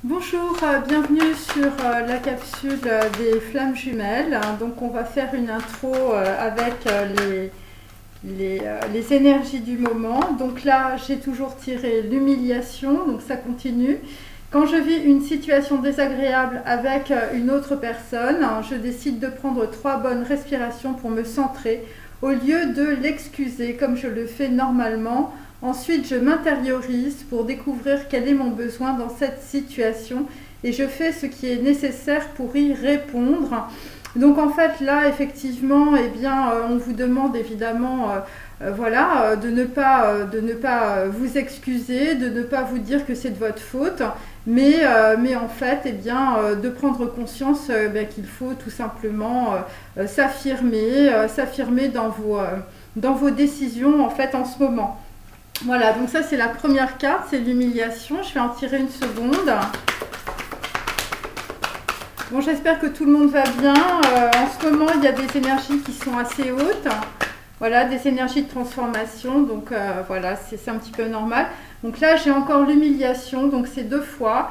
Bonjour, bienvenue sur la capsule des flammes jumelles. Donc on va faire une intro avec les énergies du moment. Donc là j'ai toujours tiré l'humiliation, donc ça continue. Quand je vis une situation désagréable avec une autre personne, je décide de prendre 3 bonnes respirations pour me centrer au lieu de l'excuser comme je le fais normalement. Ensuite, je m'intériorise pour découvrir quel est mon besoin dans cette situation et je fais ce qui est nécessaire pour y répondre. Donc en fait là effectivement on vous demande évidemment de ne pas vous excuser, de ne pas vous dire que c'est de votre faute, mais en fait de prendre conscience qu'il faut tout simplement s'affirmer dans vos décisions en fait en ce moment. Voilà, donc ça c'est la première carte, c'est l'humiliation. Je vais en tirer une seconde. Bon, j'espère que tout le monde va bien. En ce moment, il y a des énergies qui sont assez hautes. Voilà, des énergies de transformation. Donc voilà, c'est un petit peu normal. Donc là, j'ai encore l'humiliation, donc c'est 2 fois.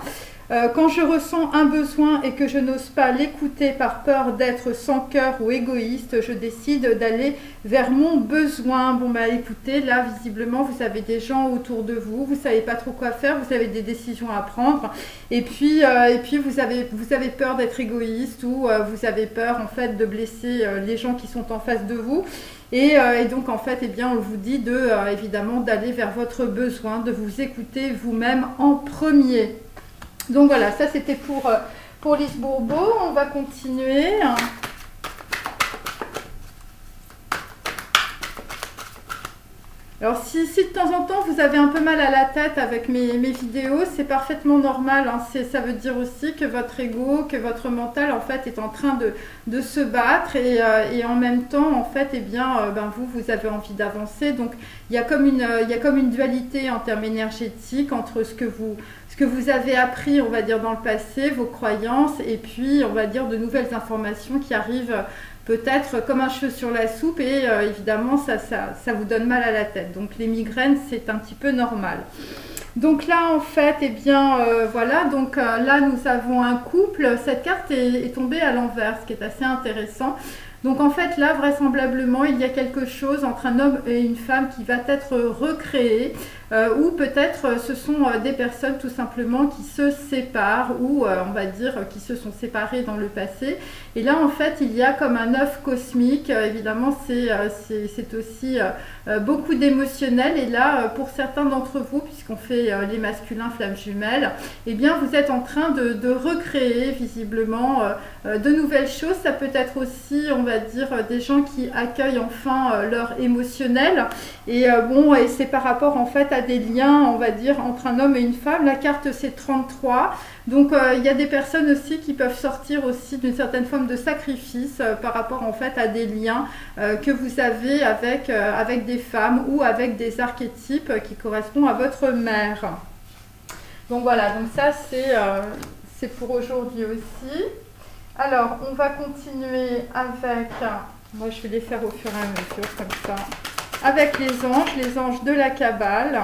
Quand je ressens un besoin et que je n'ose pas l'écouter par peur d'être sans cœur ou égoïste, je décide d'aller vers mon besoin. Bon bah écoutez, là visiblement vous avez des gens autour de vous, vous savez pas trop quoi faire, vous avez des décisions à prendre et puis vous avez peur d'être égoïste ou vous avez peur en fait de blesser les gens qui sont en face de vous. Et donc en fait on vous dit évidemment d'aller vers votre besoin, de vous écouter vous-même en premier. Donc voilà, ça c'était pour Lise Bourbeau. On va continuer. Alors si de temps en temps vous avez un peu mal à la tête avec mes vidéos, c'est parfaitement normal, hein. Ça veut dire aussi que votre ego, que votre mental en fait est en train de se battre et en même temps en fait vous avez envie d'avancer. Donc il y a comme une dualité en termes énergétiques entre ce que vous avez appris, on va dire, dans le passé, vos croyances, et puis, on va dire, de nouvelles informations qui arrivent peut-être comme un cheveu sur la soupe, et évidemment, ça vous donne mal à la tête. Donc, les migraines, c'est un petit peu normal. Donc là, en fait, là, nous avons un couple. Cette carte est tombée à l'envers, ce qui est assez intéressant. Donc en fait là vraisemblablement il y a quelque chose entre un homme et une femme qui va être recréé ou peut-être ce sont des personnes tout simplement qui se séparent ou on va dire qui se sont séparées dans le passé. Et là en fait il y a comme un œuf cosmique, évidemment c'est aussi beaucoup d'émotionnel et là pour certains d'entre vous, puisqu'on fait les masculins flammes jumelles, vous êtes en train de recréer visiblement de nouvelles choses. Ça peut être aussi on va dire des gens qui accueillent enfin leur émotionnel et et c'est par rapport en fait à des liens on va dire entre un homme et une femme. La carte c'est 33, donc il y a des personnes aussi qui peuvent sortir aussi d'une certaine forme de sacrifice par rapport en fait à des liens que vous avez avec des femmes ou avec des archétypes qui correspondent à votre mère. Donc voilà, donc ça c'est pour aujourd'hui aussi. Alors, on va continuer avec, moi je vais les faire au fur et à mesure comme ça, avec les anges de la Kabbale.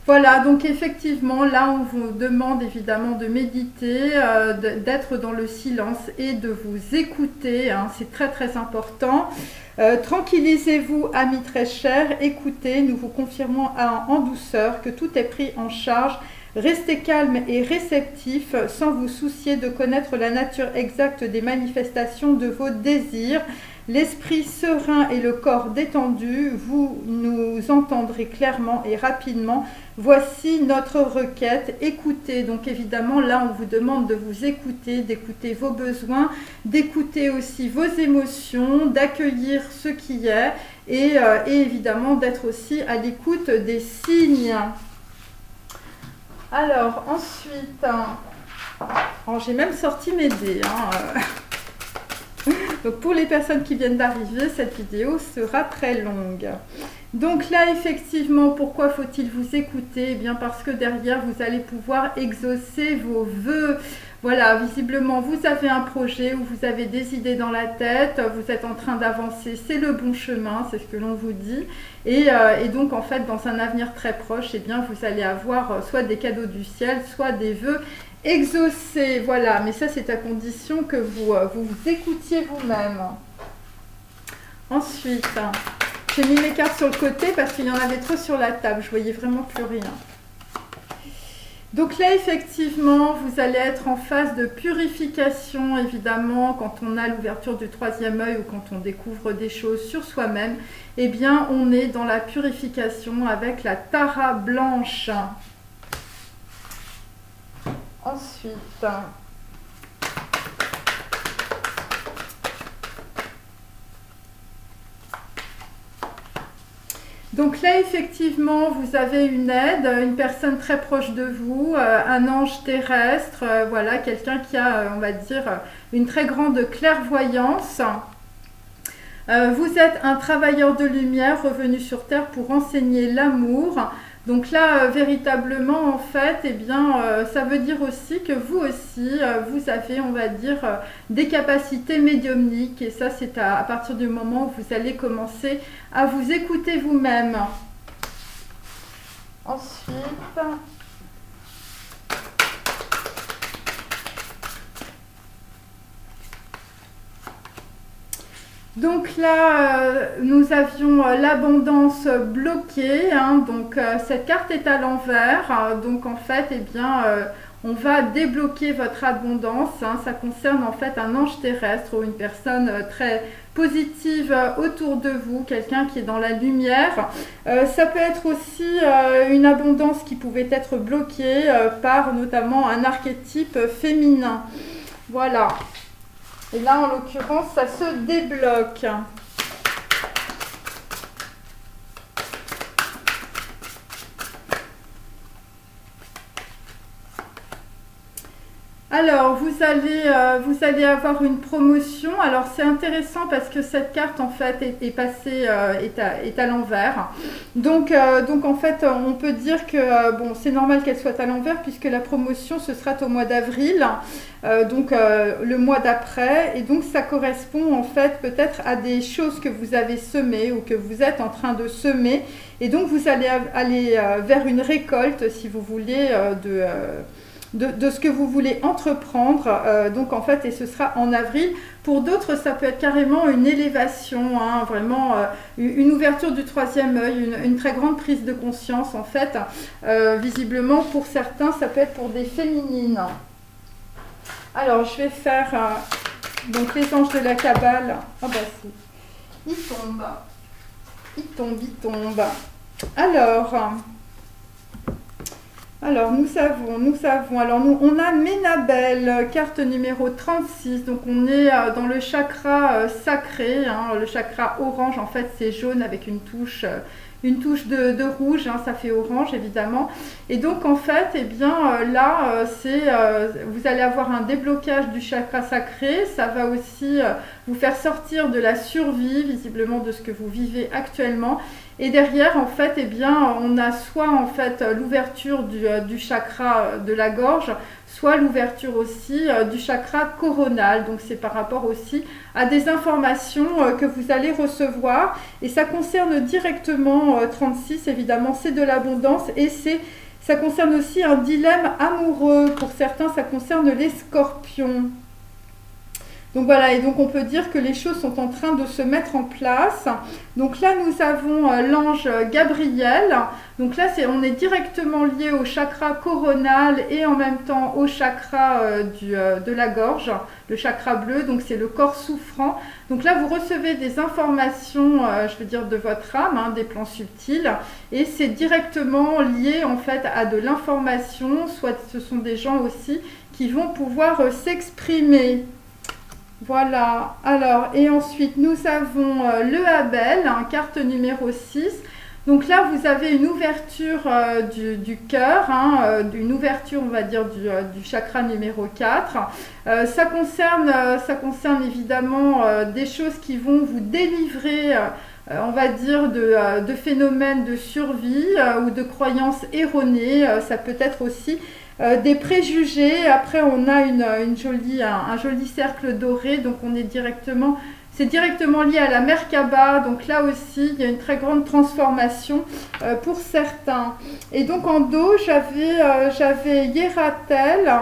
Voilà, donc effectivement, là on vous demande évidemment de méditer, d'être dans le silence et de vous écouter, hein, c'est très très important. Tranquillisez-vous, amis très chers, écoutez, nous vous confirmons en douceur que tout est pris en charge. Restez calme et réceptif sans vous soucier de connaître la nature exacte des manifestations de vos désirs. L'esprit serein et le corps détendu, vous nous entendrez clairement et rapidement. Voici notre requête. Écoutez. Donc évidemment, là, on vous demande de vous écouter, d'écouter vos besoins, d'écouter aussi vos émotions, d'accueillir ce qui est et évidemment d'être aussi à l'écoute des signes. Alors, ensuite, j'ai même sorti mes dés. Donc pour les personnes qui viennent d'arriver, cette vidéo sera très longue. Donc là, effectivement, pourquoi faut-il vous écouter? Eh bien parce que derrière, vous allez pouvoir exaucer vos vœux. Voilà, visiblement, vous avez un projet où vous avez des idées dans la tête, vous êtes en train d'avancer, c'est le bon chemin, c'est ce que l'on vous dit. Et donc, en fait, dans un avenir très proche, eh bien, vous allez avoir soit des cadeaux du ciel, soit des vœux exaucés. Voilà, mais ça, c'est à condition que vous écoutiez vous-même. Ensuite, j'ai mis mes cartes sur le côté parce qu'il y en avait trop sur la table, je voyais vraiment plus rien. Donc là, effectivement, vous allez être en phase de purification, évidemment, quand on a l'ouverture du troisième œil ou quand on découvre des choses sur soi-même. Eh bien, on est dans la purification avec la Tara blanche. Ensuite, donc là, effectivement, vous avez une aide, une personne très proche de vous, un ange terrestre, voilà, quelqu'un qui a, on va dire, une très grande clairvoyance. Vous êtes un travailleur de lumière revenu sur Terre pour enseigner l'amour. Donc là, véritablement, en fait, eh bien, ça veut dire aussi que vous aussi, vous avez, on va dire, des capacités médiumniques. Et ça, c'est à partir du moment où vous allez commencer à vous écouter vous-même. Ensuite, donc là, nous avions l'abondance bloquée, hein, donc cette carte est à l'envers, donc en fait, eh bien, on va débloquer votre abondance, hein, ça concerne en fait un ange terrestre ou une personne très positive autour de vous, quelqu'un qui est dans la lumière. Ça peut être aussi une abondance qui pouvait être bloquée par notamment un archétype féminin. Voilà. Et là, en l'occurrence, ça se débloque. Alors, vous allez avoir une promotion. Alors, c'est intéressant parce que cette carte, en fait, est passée, est à l'envers. Donc, en fait, on peut dire que, bon, c'est normal qu'elle soit à l'envers puisque la promotion, ce sera au mois d'avril, donc le mois d'après. Et donc, ça correspond, en fait, peut-être à des choses que vous avez semées ou que vous êtes en train de semer. Et donc, vous allez aller vers une récolte, si vous voulez, de ce que vous voulez entreprendre, donc en fait, et ce sera en avril. Pour d'autres, ça peut être carrément une élévation, hein, vraiment une ouverture du troisième œil, une très grande prise de conscience en fait. Visiblement, pour certains, ça peut être pour des féminines. Alors, je vais faire donc les anges de la Kabbale. Ah bah si, ils tombent, ils tombent, ils tombent. Alors, nous avons, alors on a Ménabel, carte numéro 36, donc on est dans le chakra sacré, hein, le chakra orange, en fait c'est jaune avec une touche de rouge, hein, ça fait orange évidemment. Et donc en fait, eh bien là, vous allez avoir un déblocage du chakra sacré, ça va aussi vous faire sortir de la survie, visiblement de ce que vous vivez actuellement. Et derrière, en fait, eh bien, on a soit en fait l'ouverture du chakra de la gorge, soit l'ouverture aussi du chakra coronal. Donc c'est par rapport aussi à des informations que vous allez recevoir. Et ça concerne directement 36, évidemment, c'est de l'abondance et ça concerne aussi un dilemme amoureux. Pour certains, ça concerne les scorpions. Donc voilà, et donc on peut dire que les choses sont en train de se mettre en place. Donc là, nous avons l'ange Gabriel. Donc là, on est directement lié au chakra coronal et en même temps au chakra de la gorge, le chakra bleu. Donc c'est le corps souffrant. Donc là, vous recevez des informations, je veux dire, de votre âme, hein, des plans subtils. Et c'est directement lié en fait à de l'information, soit ce sont des gens aussi qui vont pouvoir s'exprimer. Voilà, alors, et ensuite nous avons le Abel, hein, carte numéro 6. Donc là, vous avez une ouverture du cœur, hein, une ouverture, on va dire, du chakra numéro 4. Ça concerne évidemment des choses qui vont vous délivrer, on va dire, de phénomènes de survie ou de croyances erronées. Ça peut être aussi des préjugés. Après, on a un joli cercle doré, donc on est directement... C'est directement lié à la Merkaba, donc là aussi, il y a une très grande transformation pour certains. Et donc en dos, j'avais Yeratel,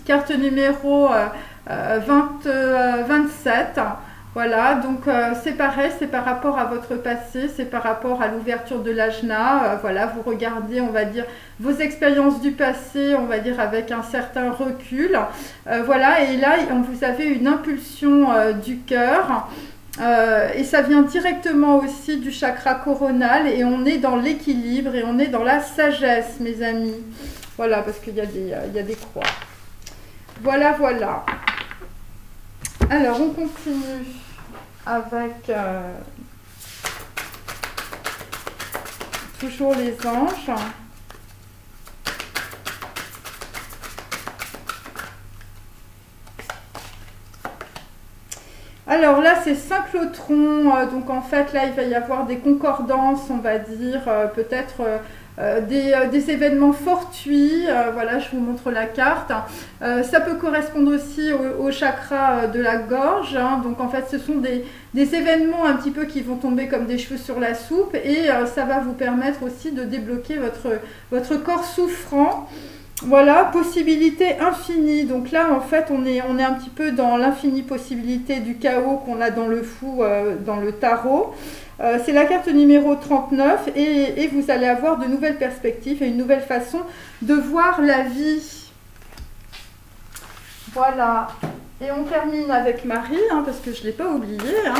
carte numéro 27. Voilà, donc c'est pareil, c'est par rapport à votre passé, c'est par rapport à l'ouverture de l'ajna. Voilà, vous regardez, on va dire, vos expériences du passé, on va dire, avec un certain recul. Voilà, et là, vous avez une impulsion du cœur. Et ça vient directement aussi du chakra coronal. Et on est dans l'équilibre et on est dans la sagesse, mes amis. Voilà, parce qu'il y a des croix. Voilà, voilà. Alors, on continue avec toujours les anges. Alors là, c'est synchlotron, donc en fait, là, il va y avoir des concordances, on va dire, peut-être des événements fortuits. Voilà, je vous montre la carte. Ça peut correspondre aussi au chakra de la gorge, hein. Donc en fait, ce sont des événements un petit peu qui vont tomber comme des cheveux sur la soupe, et ça va vous permettre aussi de débloquer votre corps souffrant. Voilà, possibilité infinie. Donc là, en fait, on est un petit peu dans l'infinie possibilité du chaos qu'on a dans le fou, dans le tarot. C'est la carte numéro 39 et vous allez avoir de nouvelles perspectives et une nouvelle façon de voir la vie. Voilà. Et on termine avec Marie, hein, parce que je ne l'ai pas oublié. Hein.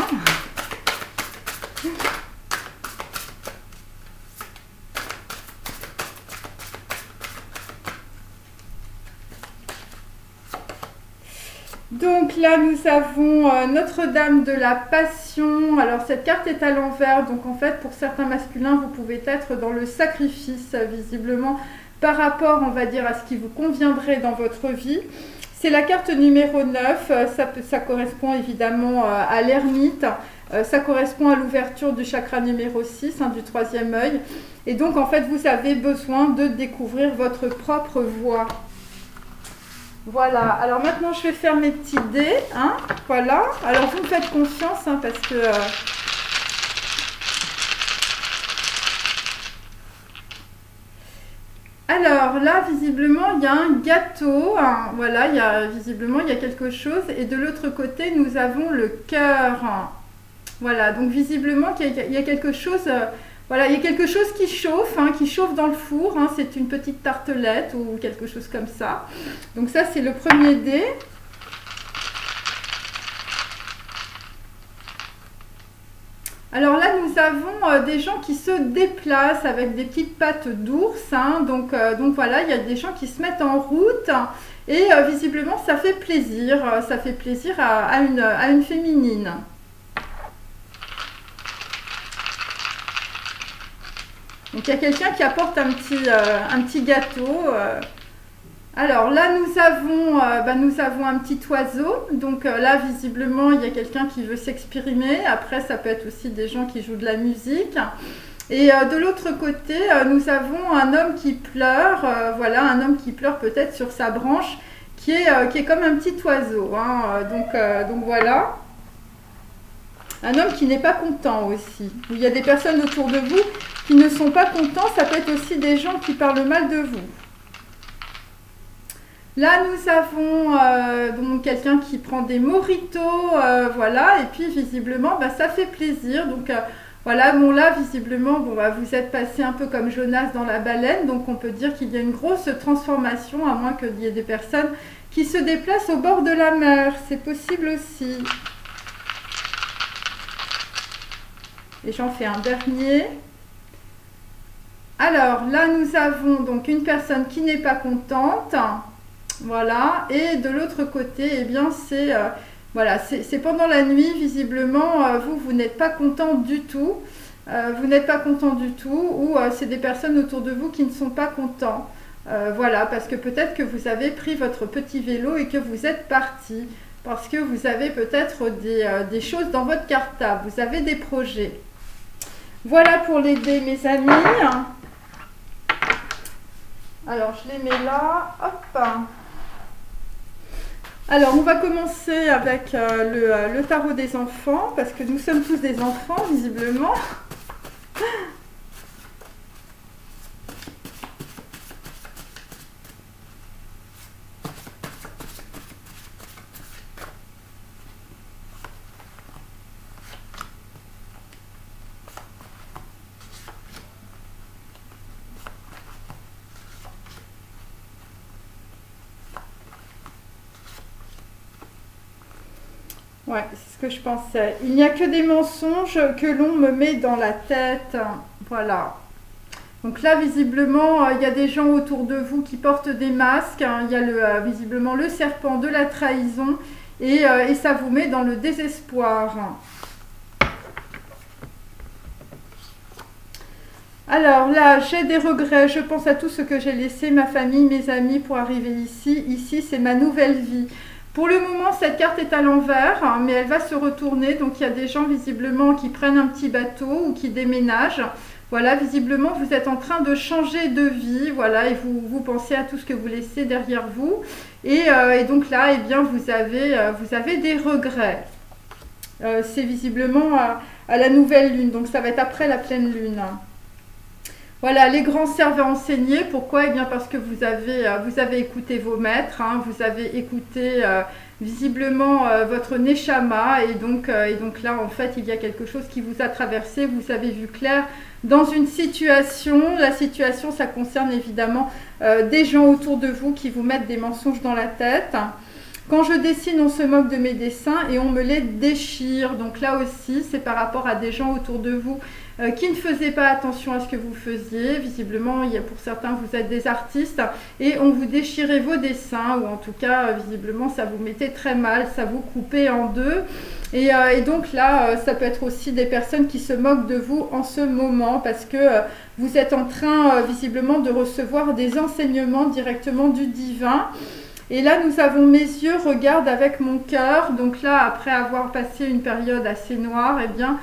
Donc là, nous avons Notre-Dame de la Passion. Alors, cette carte est à l'envers. Donc, en fait, pour certains masculins, vous pouvez être dans le sacrifice, visiblement, par rapport, on va dire, à ce qui vous conviendrait dans votre vie. C'est la carte numéro 9. Ça correspond évidemment à l'ermite. Ça correspond à l'ouverture du chakra numéro 6, hein, du troisième œil. Et donc, en fait, vous avez besoin de découvrir votre propre voie. Voilà, alors maintenant je vais faire mes petits dés, hein, voilà. Alors vous me faites confiance, hein, parce que... Alors là, visiblement, il y a un gâteau, hein, voilà, visiblement, il y a quelque chose. Et de l'autre côté, nous avons le cœur. Voilà, donc visiblement, il y a quelque chose... Voilà, il y a quelque chose qui chauffe dans le four. Hein, c'est une petite tartelette ou quelque chose comme ça. Donc ça, c'est le premier dé. Alors là, nous avons des gens qui se déplacent avec des petites pattes d'ours. Hein, donc voilà, il y a des gens qui se mettent en route. Et visiblement, ça fait plaisir. Ça fait plaisir à une féminine. Donc, il y a quelqu'un qui apporte un petit gâteau. Alors là, nous avons un petit oiseau. Donc là, visiblement, il y a quelqu'un qui veut s'exprimer. Après, ça peut être aussi des gens qui jouent de la musique. Et de l'autre côté, nous avons un homme qui pleure. Voilà, un homme qui pleure peut-être sur sa branche, qui est comme un petit oiseau. Hein. Donc voilà. Un homme qui n'est pas content aussi. Il y a des personnes autour de vous qui ne sont pas contents. Ça peut être aussi des gens qui parlent mal de vous. Là, nous avons quelqu'un qui prend des mojitos. Voilà. Et puis, visiblement, ça fait plaisir. Donc, voilà. Bon, là, visiblement, vous êtes passé un peu comme Jonas dans la baleine. Donc, on peut dire qu'il y a une grosse transformation, à moins qu'il y ait des personnes qui se déplacent au bord de la mer. C'est possible aussi. Et j'en fais un dernier. Alors là, nous avons donc une personne qui n'est pas contente. Voilà. Et de l'autre côté, eh bien, c'est pendant la nuit, visiblement, vous n'êtes pas content du tout. vous n'êtes pas content du tout, ou c'est des personnes autour de vous qui ne sont pas contents. Voilà, parce que peut-être que vous avez pris votre petit vélo et que vous êtes parti, parce que vous avez peut-être des choses dans votre cartable, vous avez des projets. Voilà pour les dés, mes amis. Alors, je les mets là. Hop. Alors, on va commencer avec le tarot des enfants, parce que nous sommes tous des enfants, visiblement. Ouais, c'est ce que je pensais. Il n'y a que des mensonges que l'on me met dans la tête. Voilà. Donc là, visiblement, il y a des gens autour de vous qui portent des masques. Il y a visiblement le serpent de la trahison. Et ça vous met dans le désespoir. Alors là, j'ai des regrets. Je pense à tout ce que j'ai laissé, ma famille, mes amis, pour arriver ici. Ici, c'est ma nouvelle vie. Pour le moment, cette carte est à l'envers, mais elle va se retourner. Donc, il y a des gens visiblement qui prennent un petit bateau ou qui déménagent. Voilà, visiblement, vous êtes en train de changer de vie. Voilà, et vous pensez à tout ce que vous laissez derrière vous. Et donc là, eh bien, vous avez des regrets. C'est visiblement à la nouvelle lune. Donc, ça va être après la pleine lune. Voilà, les grands servent à enseigner. Pourquoi? Eh bien parce que vous avez écouté vos maîtres, hein, vous avez écouté visiblement votre Neshama, et donc là, en fait, il y a quelque chose qui vous a traversé, vous avez vu clair dans une situation. La situation, ça concerne évidemment des gens autour de vous qui vous mettent des mensonges dans la tête. Quand je dessine, on se moque de mes dessins et on me les déchire. Donc là aussi, c'est par rapport à des gens autour de vous qui ne faisaient pas attention à ce que vous faisiez. Visiblement, pour certains, vous êtes des artistes et on vous déchirait vos dessins, ou en tout cas, visiblement, ça vous mettait très mal, ça vous coupait en deux. Et donc là, ça peut être aussi des personnes qui se moquent de vous en ce moment, parce que vous êtes en train, visiblement, de recevoir des enseignements directement du divin. Et là, nous avons mes yeux regardent avec mon cœur. Donc là, après avoir passé une période assez noire, eh bien,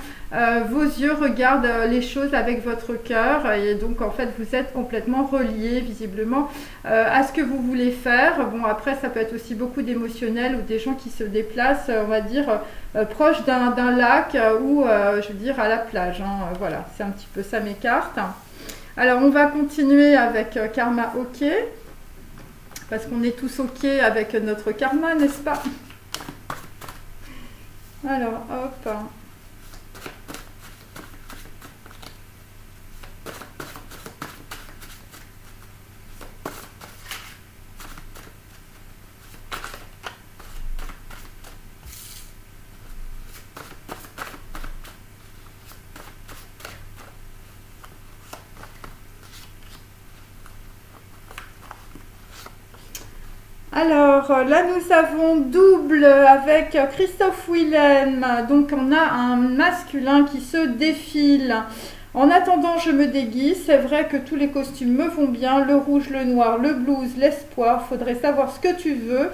vos yeux regardent les choses avec votre cœur. Et donc, en fait, vous êtes complètement reliés, visiblement, à ce que vous voulez faire. Bon, après, ça peut être aussi beaucoup d'émotionnels ou des gens qui se déplacent, on va dire, proche d'un lac ou, je veux dire, à la plage. Hein. Voilà, c'est un petit peu ça mes cartes. Alors, on va continuer avec Karma OK. Parce qu'on est tous OK avec notre karma, n'est-ce pas? Alors, hop. Alors là, nous avons double avec Christophe Willem. Donc, on a un masculin qui se défile. En attendant, je me déguise. C'est vrai que tous les costumes me vont bien. Le rouge, le noir, le blues, l'espoir. Faudrait savoir ce que tu veux.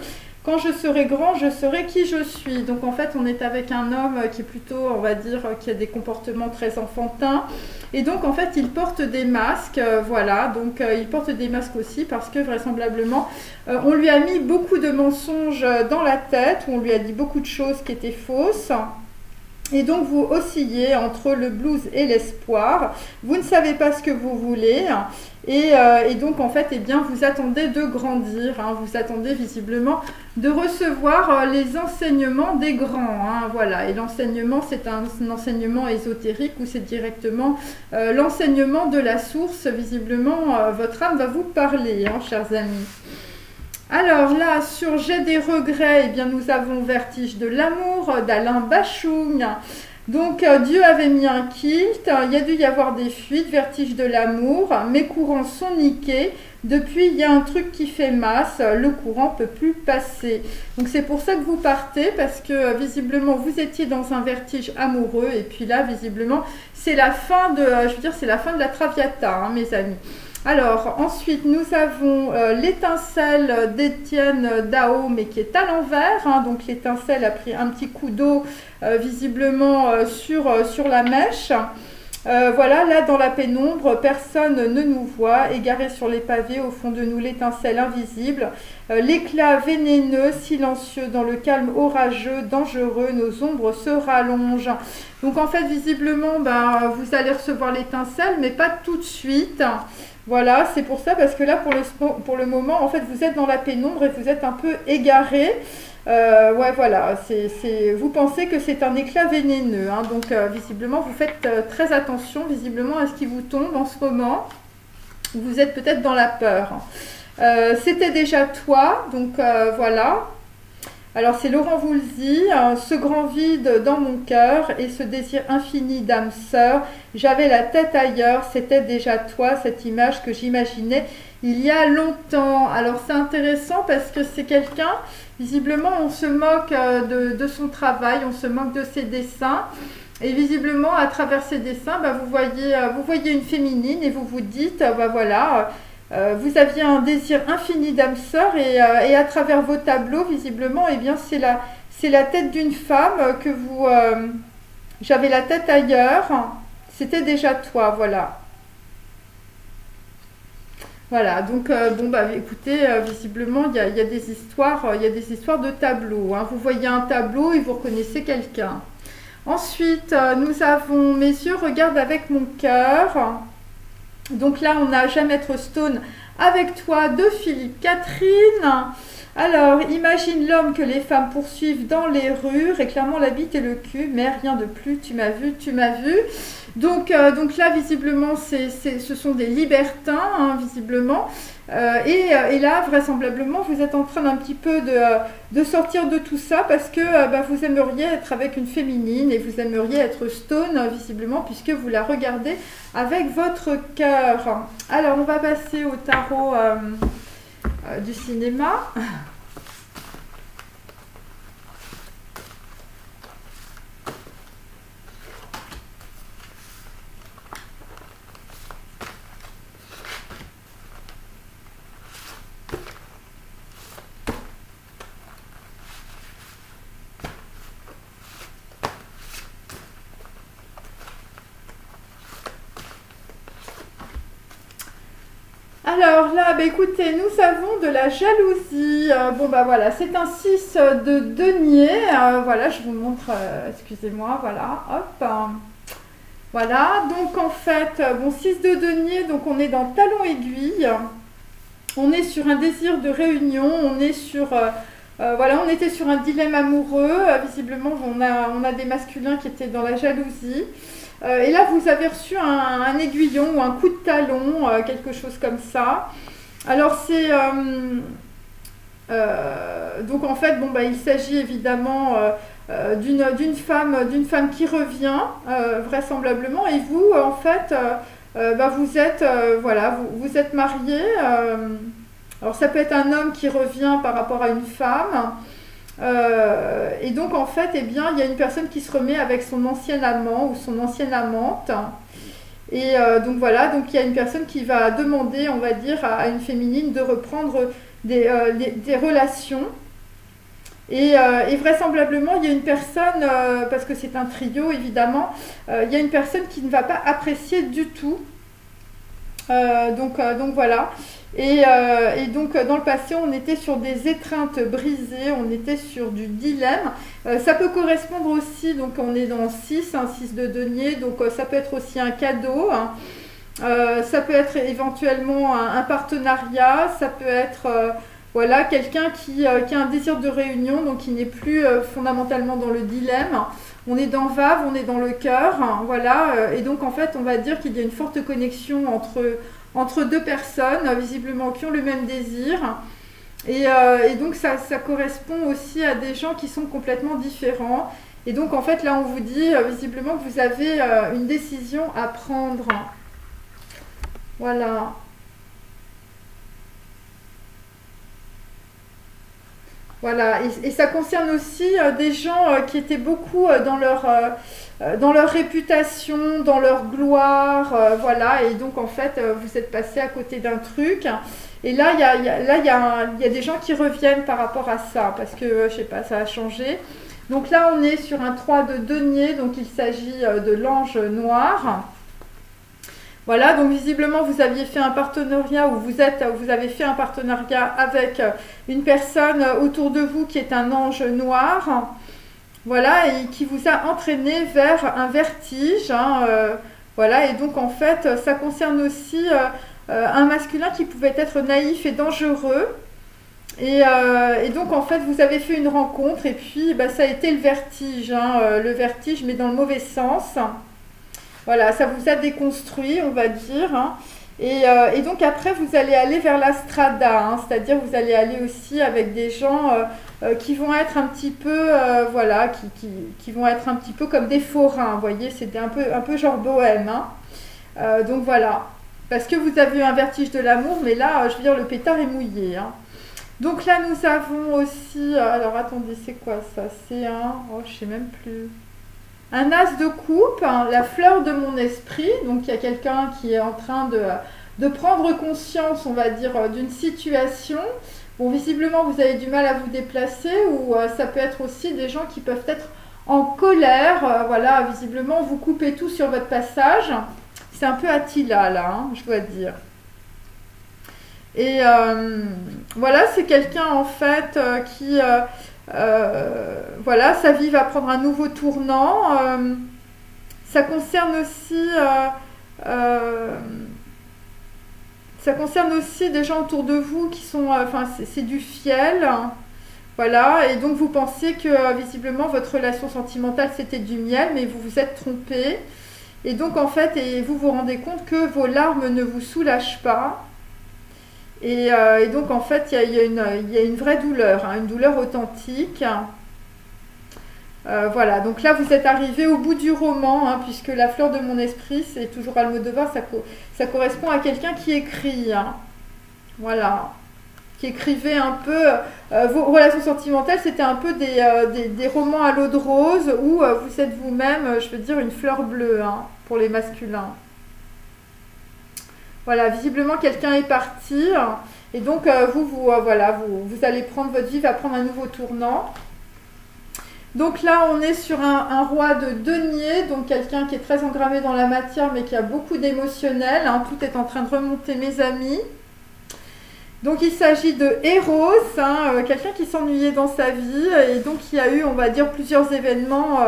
Quand je serai grand, je serai qui je suis. Donc, en fait, on est avec un homme qui est plutôt, on va dire, qui a des comportements très enfantins. Et donc, en fait, il porte des masques. Voilà, donc il porte des masques aussi parce que, vraisemblablement, on lui a mis beaucoup de mensonges dans la tête. On lui a dit beaucoup de choses qui étaient fausses. Et donc, vous oscillez entre le blues et l'espoir. Vous ne savez pas ce que vous voulez. Et donc, en fait, eh bien, vous attendez de grandir. Hein. Vous attendez visiblement de recevoir les enseignements des grands. Hein. Voilà. Et l'enseignement, c'est un enseignement ésotérique ou c'est directement l'enseignement de la source. Visiblement, votre âme va vous parler, hein, chers amis. Alors là, sur J'ai des regrets, eh bien, nous avons Vertige de l'amour d'Alain Bachung. Donc Dieu avait mis un kilt, il y a dû y avoir des fuites, vertige de l'amour, mes courants sont niqués, depuis il y a un truc qui fait masse, le courant peut plus passer. Donc c'est pour ça que vous partez, parce que visiblement vous étiez dans un vertige amoureux, et puis là visiblement c'est la fin de, je veux dire, c'est la fin de la Traviata, hein, mes amis. Alors, ensuite, nous avons l'étincelle d'Étienne Dao, mais qui est à l'envers. Hein, donc, l'étincelle a pris un petit coup d'eau, visiblement, sur la mèche. Voilà, là, dans la pénombre, personne ne nous voit. Égaré sur les pavés, au fond de nous, l'étincelle invisible. L'éclat vénéneux, silencieux, dans le calme orageux, dangereux, nos ombres se rallongent. Donc, en fait, visiblement, ben, vous allez recevoir l'étincelle, mais pas tout de suite. Voilà, c'est pour ça, parce que là, pour le moment, en fait, vous êtes dans la pénombre et vous êtes un peu égaré. Ouais, voilà, vous pensez que c'est un éclat vénéneux. Hein, donc, visiblement, vous faites très attention, visiblement, à ce qui vous tombe en ce moment. Vous êtes peut-être dans la peur. C'était déjà toi, donc voilà. Alors, c'est Laurent Voulzy, ce grand vide dans mon cœur et ce désir infini d'âme sœur. J'avais la tête ailleurs, c'était déjà toi, cette image que j'imaginais il y a longtemps. Alors, c'est intéressant parce que c'est quelqu'un, visiblement, on se moque de son travail, on se moque de ses dessins. Et visiblement, à travers ces dessins, bah, vous voyez une féminine et vous vous dites, bah voilà... vous aviez un désir infini d'âme sœur et à travers vos tableaux, visiblement, eh bien, c'est la tête d'une femme que vous... j'avais la tête ailleurs, c'était déjà toi, voilà. Voilà, donc, bon, bah, écoutez, visiblement, il y a des histoires de tableaux. Hein. Vous voyez un tableau et vous reconnaissez quelqu'un. Ensuite, nous avons « Mes yeux regardent avec mon cœur ». Donc là, on a Jamais être stone avec toi de Philippe Catherine. Alors, imagine l'homme que les femmes poursuivent dans les rues, réclamant la bite et le cul, mais rien de plus, tu m'as vu, tu m'as vu. Donc là, visiblement, ce sont des libertins, hein, visiblement. Et là, vraisemblablement, vous êtes en train d'un petit peu de sortir de tout ça parce que bah, vous aimeriez être avec une féminine et vous aimeriez être stone, visiblement, puisque vous la regardez avec votre cœur. Alors, on va passer au tarot du cinéma. Alors là, bah, écoutez, nous avons de la jalousie. Bon, bah voilà, c'est un 6 de denier. Voilà, je vous montre, excusez-moi, voilà, hop. Voilà, donc en fait, bon, 6 de denier, donc on est dans talon aiguille. On est sur un désir de réunion, on est sur... voilà, on était sur un dilemme amoureux. Visiblement, on a des masculins qui étaient dans la jalousie. Et là, vous avez reçu un aiguillon ou un coup de talon, quelque chose comme ça. Alors, c'est... donc, en fait, bon, bah, il s'agit évidemment d'une femme qui revient, vraisemblablement. Et vous, en fait, bah, vous êtes, voilà, vous êtes mariés. Alors, ça peut être un homme qui revient par rapport à une femme. Et donc en fait, eh bien, il y a une personne qui se remet avec son ancien amant ou son ancienne amante. Et donc voilà, donc il y a une personne qui va demander, on va dire, à une féminine de reprendre des relations. Et vraisemblablement, il y a une personne, parce que c'est un trio évidemment, il y a une personne qui ne va pas apprécier du tout. Donc voilà. Et donc dans le passé, on était sur des étreintes brisées, on était sur du dilemme. Ça peut correspondre aussi, donc on est dans 6, un 6 de denier, donc ça peut être aussi un cadeau. Hein. Ça peut être éventuellement un partenariat, ça peut être voilà, quelqu'un qui a un désir de réunion, donc qui n'est plus fondamentalement dans le dilemme. On est dans Vave, on est dans le cœur, hein, voilà. Et donc en fait, on va dire qu'il y a une forte connexion entre deux personnes, visiblement, qui ont le même désir. Et donc, ça correspond aussi à des gens qui sont complètement différents. Et donc, en fait, là, on vous dit visiblement que vous avez une décision à prendre. Voilà. Voilà, et ça concerne aussi des gens qui étaient beaucoup dans leur réputation, dans leur gloire, voilà, et donc en fait, vous êtes passé à côté d'un truc. Et là, il y a des gens qui reviennent par rapport à ça, parce que, je sais pas, ça a changé. Donc là, on est sur un 3 de denier, donc il s'agit de l'ange noir. Voilà, donc visiblement, vous aviez fait un partenariat ou vous avez fait un partenariat avec une personne autour de vous qui est un ange noir. Voilà, et qui vous a entraîné vers un vertige. Voilà, et donc en fait, ça concerne aussi un masculin qui pouvait être naïf et dangereux. Et donc en fait, vous avez fait une rencontre et puis ça a été le vertige. Le vertige, mais dans le mauvais sens. Voilà, ça vous a déconstruit, on va dire. Et donc après, vous allez aller vers la strada, c'est-à-dire vous allez aller aussi avec des gens qui vont être un petit peu, voilà, qui vont être un petit peu comme des forains, vous voyez, c'était un peu genre bohème. Donc voilà, parce que vous avez eu un vertige de l'amour, mais là, je veux dire, le pétard est mouillé. Donc là, nous avons aussi, alors attendez, c'est quoi ça? C'est oh, je sais même plus. Un as de coupe, la fleur de mon esprit. Donc il y a quelqu'un qui est en train de prendre conscience, on va dire, d'une situation. Bon, visiblement, vous avez du mal à vous déplacer ou ça peut être aussi des gens qui peuvent être en colère. Voilà, visiblement, vous coupez tout sur votre passage. C'est un peu Attila, là, je dois dire. Et voilà, c'est quelqu'un, en fait, qui... voilà, sa vie va prendre un nouveau tournant. Ça concerne aussi des gens autour de vous qui sont, enfin, c'est du fiel. Voilà, et donc vous pensez que visiblement votre relation sentimentale c'était du miel, mais vous vous êtes trompé. Et donc en fait, vous vous rendez compte que vos larmes ne vous soulagent pas. Et donc en fait, il y a une vraie douleur, une douleur authentique. Voilà, donc là vous êtes arrivé au bout du roman, puisque la fleur de mon esprit, c'est toujours Almodovar, ça correspond à quelqu'un qui écrit. Voilà, qui écrivait un peu, vos relations sentimentales, c'était un peu des romans à l'eau de rose, où vous êtes vous-même, je veux dire, une fleur bleue, pour les masculins. Voilà, visiblement quelqu'un est parti et donc voilà, vous allez prendre votre vie, va prendre un nouveau tournant. Donc là, on est sur un roi de denier, donc quelqu'un qui est très engrammé dans la matière mais qui a beaucoup d'émotionnel. Tout est en train de remonter, mes amis. Donc il s'agit de Eros, quelqu'un qui s'ennuyait dans sa vie et donc il y a eu, on va dire, plusieurs événements,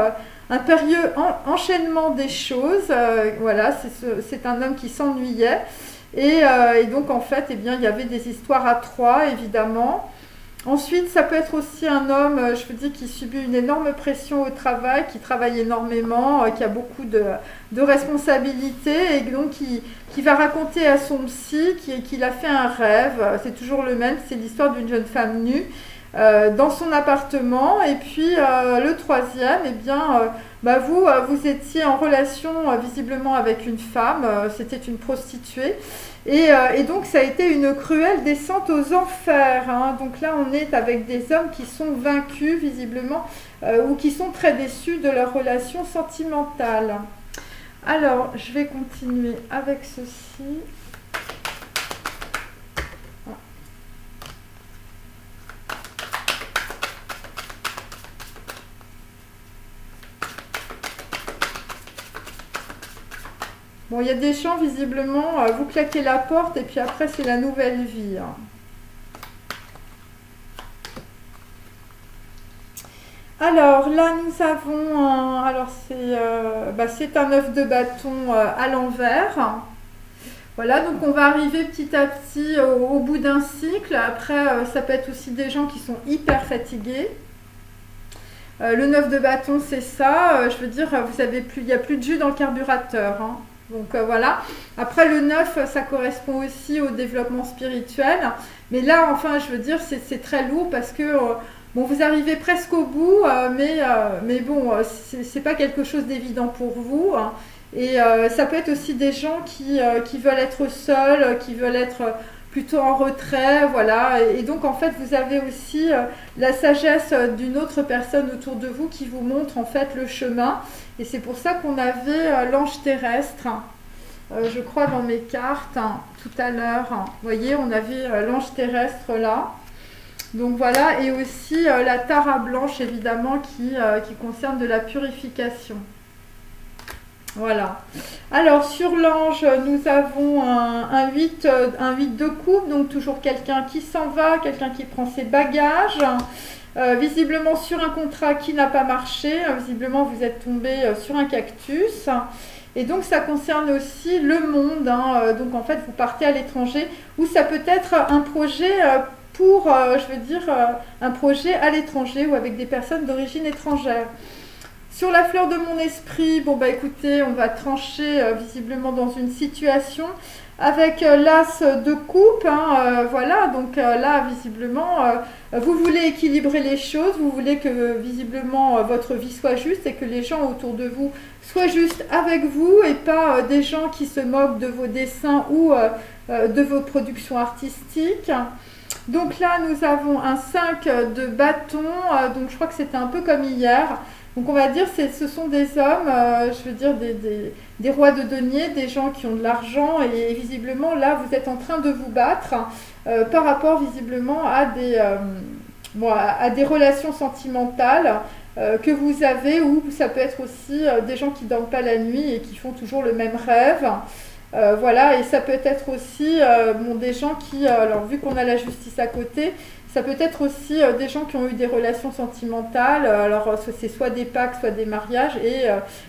un périlleux enchaînement des choses. Voilà, c'est un homme qui s'ennuyait. Et donc en fait, eh bien, il y avait des histoires à trois, évidemment. Ensuite, ça peut être aussi un homme, je vous dis, qui subit une énorme pression au travail, qui travaille énormément, qui a beaucoup de responsabilités et donc qui va raconter à son psy qu'il a fait un rêve. C'est toujours le même, c'est l'histoire d'une jeune femme nue dans son appartement. Et puis le troisième, eh bien, vous étiez en relation visiblement avec une femme, c'était une prostituée. Et donc ça a été une cruelle descente aux enfers. Donc là on est avec des hommes qui sont vaincus visiblement ou qui sont très déçus de leur relation sentimentale. Alors je vais continuer avec ceci. Bon, il y a des gens, visiblement, vous claquez la porte et puis après, c'est la nouvelle vie. Alors, là, nous avons alors, c'est un œuf de bâton à l'envers. Voilà, donc on va arriver petit à petit au bout d'un cycle. Après, ça peut être aussi des gens qui sont hyper fatigués. Le 9 de bâton, c'est ça. Je veux dire, il n'y a plus de jus dans le carburateur. Donc voilà. Après le 9, ça correspond aussi au développement spirituel. Mais là, enfin, je veux dire, c'est très lourd parce que Bon, vous arrivez presque au bout, mais bon, c'est pas quelque chose d'évident pour vous, hein. Et ça peut être aussi des gens qui veulent être seuls, qui veulent être plutôt en retrait, voilà. Et donc, en fait, vous avez aussi la sagesse d'une autre personne autour de vous qui vous montre, en fait, le chemin. Et c'est pour ça qu'on avait l'ange terrestre, je crois, dans mes cartes, hein, tout à l'heure. Hein. Vous voyez, on avait l'ange terrestre là. Donc voilà, et aussi la tara blanche, évidemment, qui concerne de la purification. Voilà. Alors, sur l'ange, nous avons un 8 de coupe, donc toujours quelqu'un qui s'en va, quelqu'un qui prend ses bagages. Visiblement sur un contrat qui n'a pas marché, visiblement vous êtes tombé sur un cactus. Et donc ça concerne aussi le monde, hein. Donc en fait vous partez à l'étranger, ou ça peut être un projet je veux dire, un projet à l'étranger ou avec des personnes d'origine étrangère. Sur la fleur de mon esprit, bon bah écoutez, on va trancher visiblement dans une situation avec l'as de coupe, hein, voilà, donc là visiblement vous voulez équilibrer les choses, vous voulez que visiblement votre vie soit juste et que les gens autour de vous soient justes avec vous et pas des gens qui se moquent de vos dessins ou de vos productions artistiques. Donc là nous avons un 5 de bâton, donc je crois que c'était un peu comme hier. Donc on va dire ce sont des hommes, je veux dire des rois de denier, des gens qui ont de l'argent et visiblement là vous êtes en train de vous battre par rapport visiblement à des relations sentimentales que vous avez, ou ça peut être aussi des gens qui ne dorment pas la nuit et qui font toujours le même rêve. Voilà, et ça peut être aussi des gens qui, alors vu qu'on a la justice à côté, ça peut être aussi des gens qui ont eu des relations sentimentales, alors c'est soit des pactes, soit des mariages,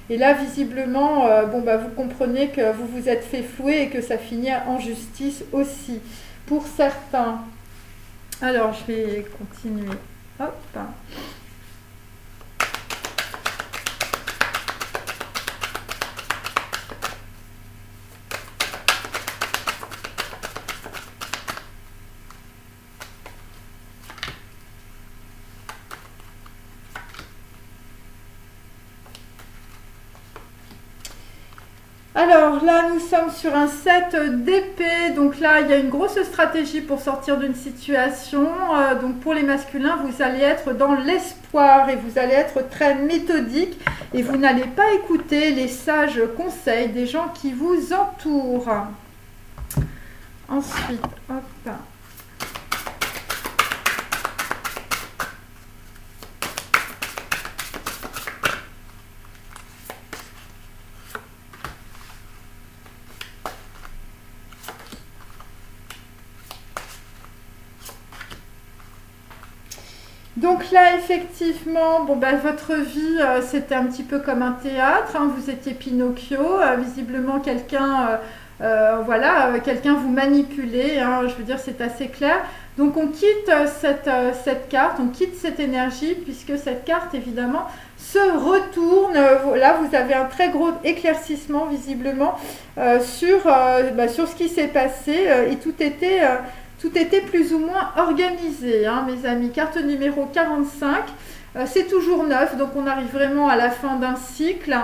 et là visiblement, vous comprenez que vous vous êtes fait flouer et que ça finit en justice aussi, pour certains. Alors je vais continuer, hop. Alors là, nous sommes sur un 7 d'épée, donc là, il y a une grosse stratégie pour sortir d'une situation. Donc pour les masculins, vous allez être dans l'espoir et vous allez être très méthodique et vous n'allez pas écouter les sages conseils des gens qui vous entourent. Ensuite, hop. Donc là, effectivement, votre vie, c'était un petit peu comme un théâtre, hein. Vous étiez Pinocchio, visiblement quelqu'un quelqu'un vous manipulait, hein. Je veux dire, c'est assez clair. Donc on quitte cette carte, on quitte cette énergie, puisque cette carte, évidemment, se retourne. Là, vous avez un très gros éclaircissement, visiblement, sur ce qui s'est passé, et tout était plus ou moins organisé, hein, mes amis. Carte numéro 45, c'est toujours neuf, donc on arrive vraiment à la fin d'un cycle.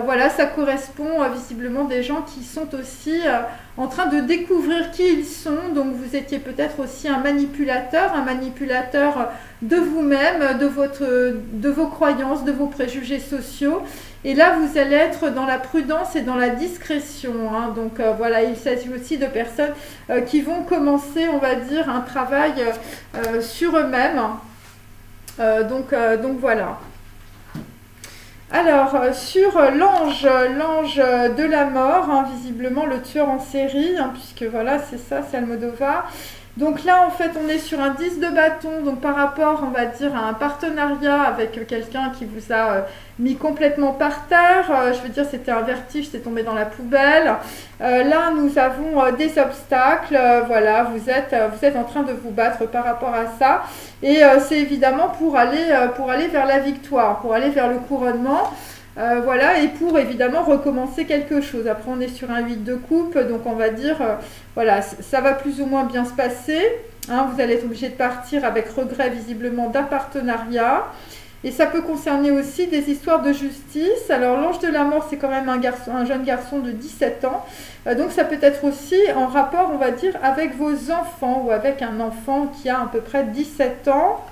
Voilà, ça correspond visiblement des gens qui sont aussi en train de découvrir qui ils sont. Donc vous étiez peut-être aussi un manipulateur de vous-même, de vos croyances, de vos préjugés sociaux. Et là, vous allez être dans la prudence et dans la discrétion, hein. Donc voilà, il s'agit aussi de personnes qui vont commencer, on va dire, un travail sur eux-mêmes. Donc voilà. Alors, sur l'ange de la mort, hein, visiblement le tueur en série, hein, puisque voilà, c'est ça, c'est Almodovar. Donc là, en fait, on est sur un 10 de bâton, donc par rapport, on va dire, à un partenariat avec quelqu'un qui vous a mis complètement par terre. Je veux dire, c'était un vertige, c'est tombé dans la poubelle. Là, nous avons des obstacles. Voilà, vous êtes en train de vous battre par rapport à ça. Et c'est évidemment pour aller vers la victoire, pour aller vers le couronnement. Voilà, et pour évidemment recommencer quelque chose. Après, on est sur un 8 de coupe, donc on va dire, voilà, ça va plus ou moins bien se passer. Hein, vous allez être obligé de partir avec regret visiblement d'un partenariat. Et ça peut concerner aussi des histoires de justice. Alors l'ange de la mort, c'est quand même un jeune garçon de 17 ans. Donc ça peut être aussi en rapport, on va dire, avec vos enfants ou avec un enfant qui a à peu près 17 ans.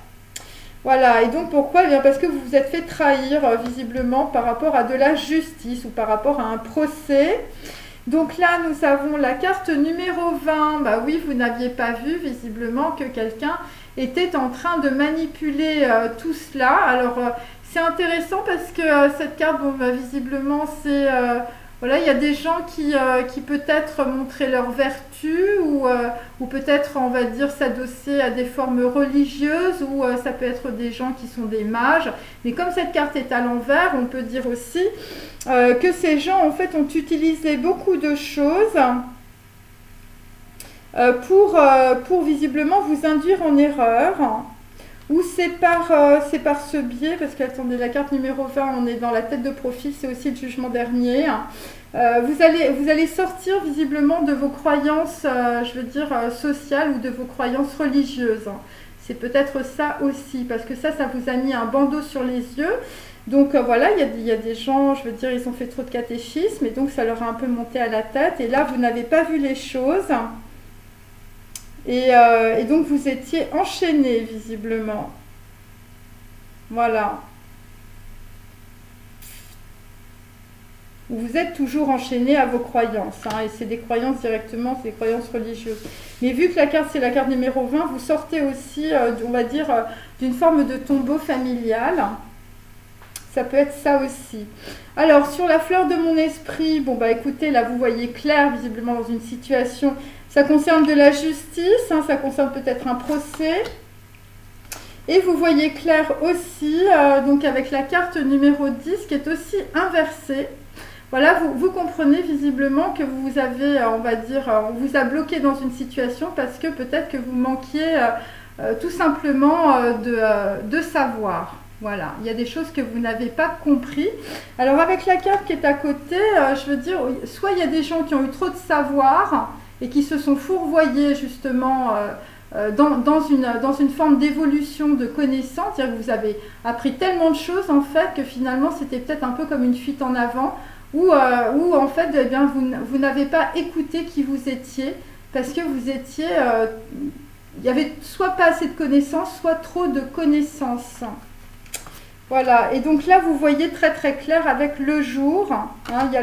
Voilà, et donc pourquoi? Eh bien parce que vous vous êtes fait trahir visiblement par rapport à de la justice ou par rapport à un procès. Donc là, nous avons la carte numéro 20. Bah oui, vous n'aviez pas vu visiblement que quelqu'un était en train de manipuler tout cela. Alors, c'est intéressant parce que cette carte, bon, bah, visiblement, c'est... voilà, il y a des gens qui peut-être montraient leur vertu ou peut-être, on va dire, s'adosser à des formes religieuses ou ça peut être des gens qui sont des mages. Mais comme cette carte est à l'envers, on peut dire aussi que ces gens, en fait, ont utilisé beaucoup de choses pour visiblement vous induire en erreur. Ou c'est par ce biais, parce qu'attendez, la carte numéro 20, on est dans la tête de profil, c'est aussi le jugement dernier. Vous allez sortir visiblement de vos croyances, je veux dire, sociales ou de vos croyances religieuses. C'est peut-être ça aussi, parce que ça vous a mis un bandeau sur les yeux. Donc voilà, il y a des gens, je veux dire, ils ont fait trop de catéchisme et donc ça leur a un peu monté à la tête. Et là, vous n'avez pas vu les choses. Et donc vous étiez enchaîné visiblement. Voilà. Vous êtes toujours enchaîné à vos croyances. Hein, et c'est des croyances directement, c'est des croyances religieuses. Mais vu que la carte, c'est la carte numéro 20, vous sortez aussi, on va dire, d'une forme de tombeau familial. Ça peut être ça aussi. Alors, sur la fleur de mon esprit, bon, bah écoutez, là, vous voyez clair, visiblement, dans une situation... Ça concerne de la justice, hein, ça concerne peut-être un procès. Et vous voyez clair aussi, donc avec la carte numéro 10 qui est aussi inversée. Voilà, vous comprenez visiblement que vous avez, on va dire, on vous a bloqué dans une situation parce que peut-être que vous manquiez tout simplement de savoir. Voilà, il y a des choses que vous n'avez pas compris. Alors avec la carte qui est à côté, je veux dire, soit il y a des gens qui ont eu trop de savoir et qui se sont fourvoyés justement dans une forme d'évolution de connaissance, c'est-à-dire que vous avez appris tellement de choses en fait que finalement c'était peut-être un peu comme une fuite en avant où en fait eh bien, vous n'avez pas écouté qui vous étiez parce que vous étiez, il y avait soit pas assez de connaissances, soit trop de connaissances. Voilà, et donc là vous voyez très très clair avec le jour, hein, il y a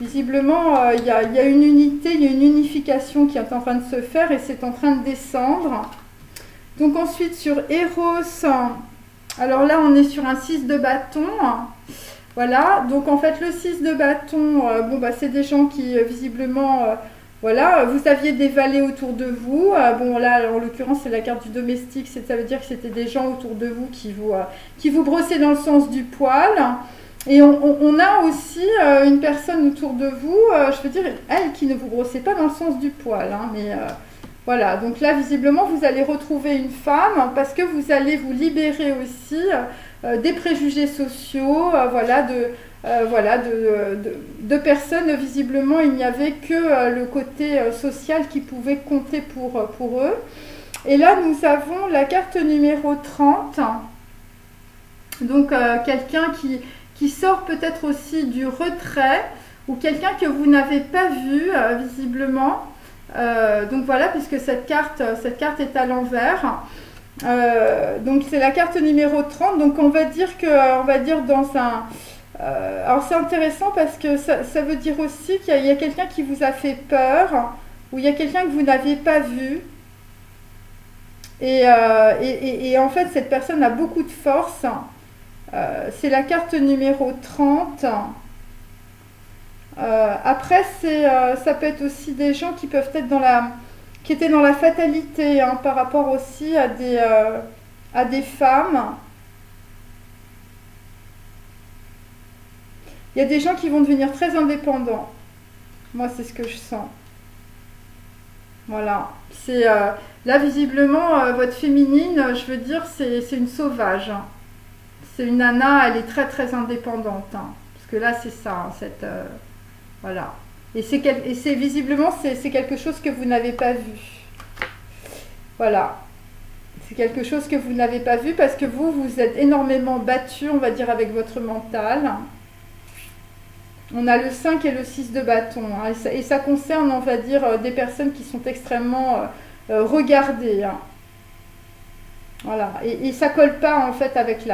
visiblement, il y a une unité, il y a une unification qui est en train de se faire et c'est en train de descendre. Donc ensuite sur Eros, alors là on est sur un 6 de bâton. Voilà, donc en fait le 6 de bâton, bon bah c'est des gens qui visiblement, voilà, vous aviez des valets autour de vous. Bon là en l'occurrence c'est la carte du domestique, ça veut dire que c'était des gens autour de vous qui vous brossaient dans le sens du poil. Et on a aussi une personne autour de vous, je veux dire, elle qui ne vous brossait pas dans le sens du poil. Hein, mais voilà, donc là, visiblement, vous allez retrouver une femme parce que vous allez vous libérer aussi des préjugés sociaux, voilà, de personnes. Visiblement, il n'y avait que le côté social qui pouvait compter pour eux. Et là, nous avons la carte numéro 30. Donc, quelqu'un qui sort peut-être aussi du retrait ou quelqu'un que vous n'avez pas vu visiblement. Donc voilà, puisque cette carte est à l'envers. Donc c'est la carte numéro 30. Donc on va dire dans un... alors c'est intéressant parce que ça veut dire aussi qu'il y a quelqu'un qui vous a fait peur ou il y a quelqu'un que vous n'avez pas vu. Et en fait cette personne a beaucoup de force. C'est la carte numéro 30. Après, ça peut être aussi des gens qui peuvent être qui étaient dans la fatalité, hein, par rapport aussi à des femmes. Il y a des gens qui vont devenir très indépendants. Moi, c'est ce que je sens. Voilà. Là, visiblement, votre féminine, je veux dire, c'est une sauvage. Hein. C'est une nana, elle est très très indépendante. Hein, parce que là, c'est ça, hein, voilà. Et c'est visiblement, c'est quelque chose que vous n'avez pas vu. Voilà. C'est quelque chose que vous n'avez pas vu parce que vous, vous êtes énormément battu, on va dire, avec votre mental. On a le 5 et le 6 de bâton. Hein, et ça concerne, on va dire, des personnes qui sont extrêmement regardées. Hein. Voilà. Et ça colle pas, en fait, avec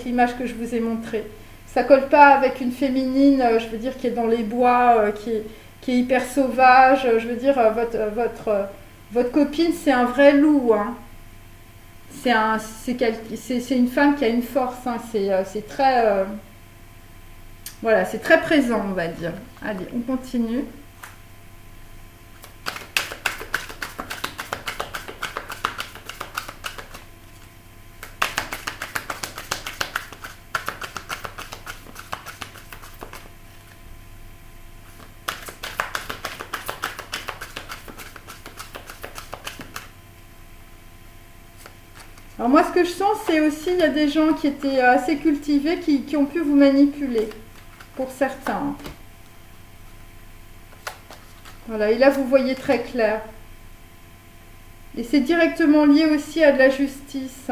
l'image que je vous ai montrée. Ça colle pas avec une féminine, je veux dire, qui est dans les bois, qui est hyper sauvage. Je veux dire, votre copine, c'est un vrai loup. Hein. C'est une femme qui a une force. Hein. C'est très... voilà, c'est très présent, on va dire. Allez, on continue. Alors moi, ce que je sens, c'est aussi, il y a des gens qui étaient assez cultivés, qui ont pu vous manipuler, pour certains. Voilà, et là, vous voyez très clair. Et c'est directement lié aussi à de la justice.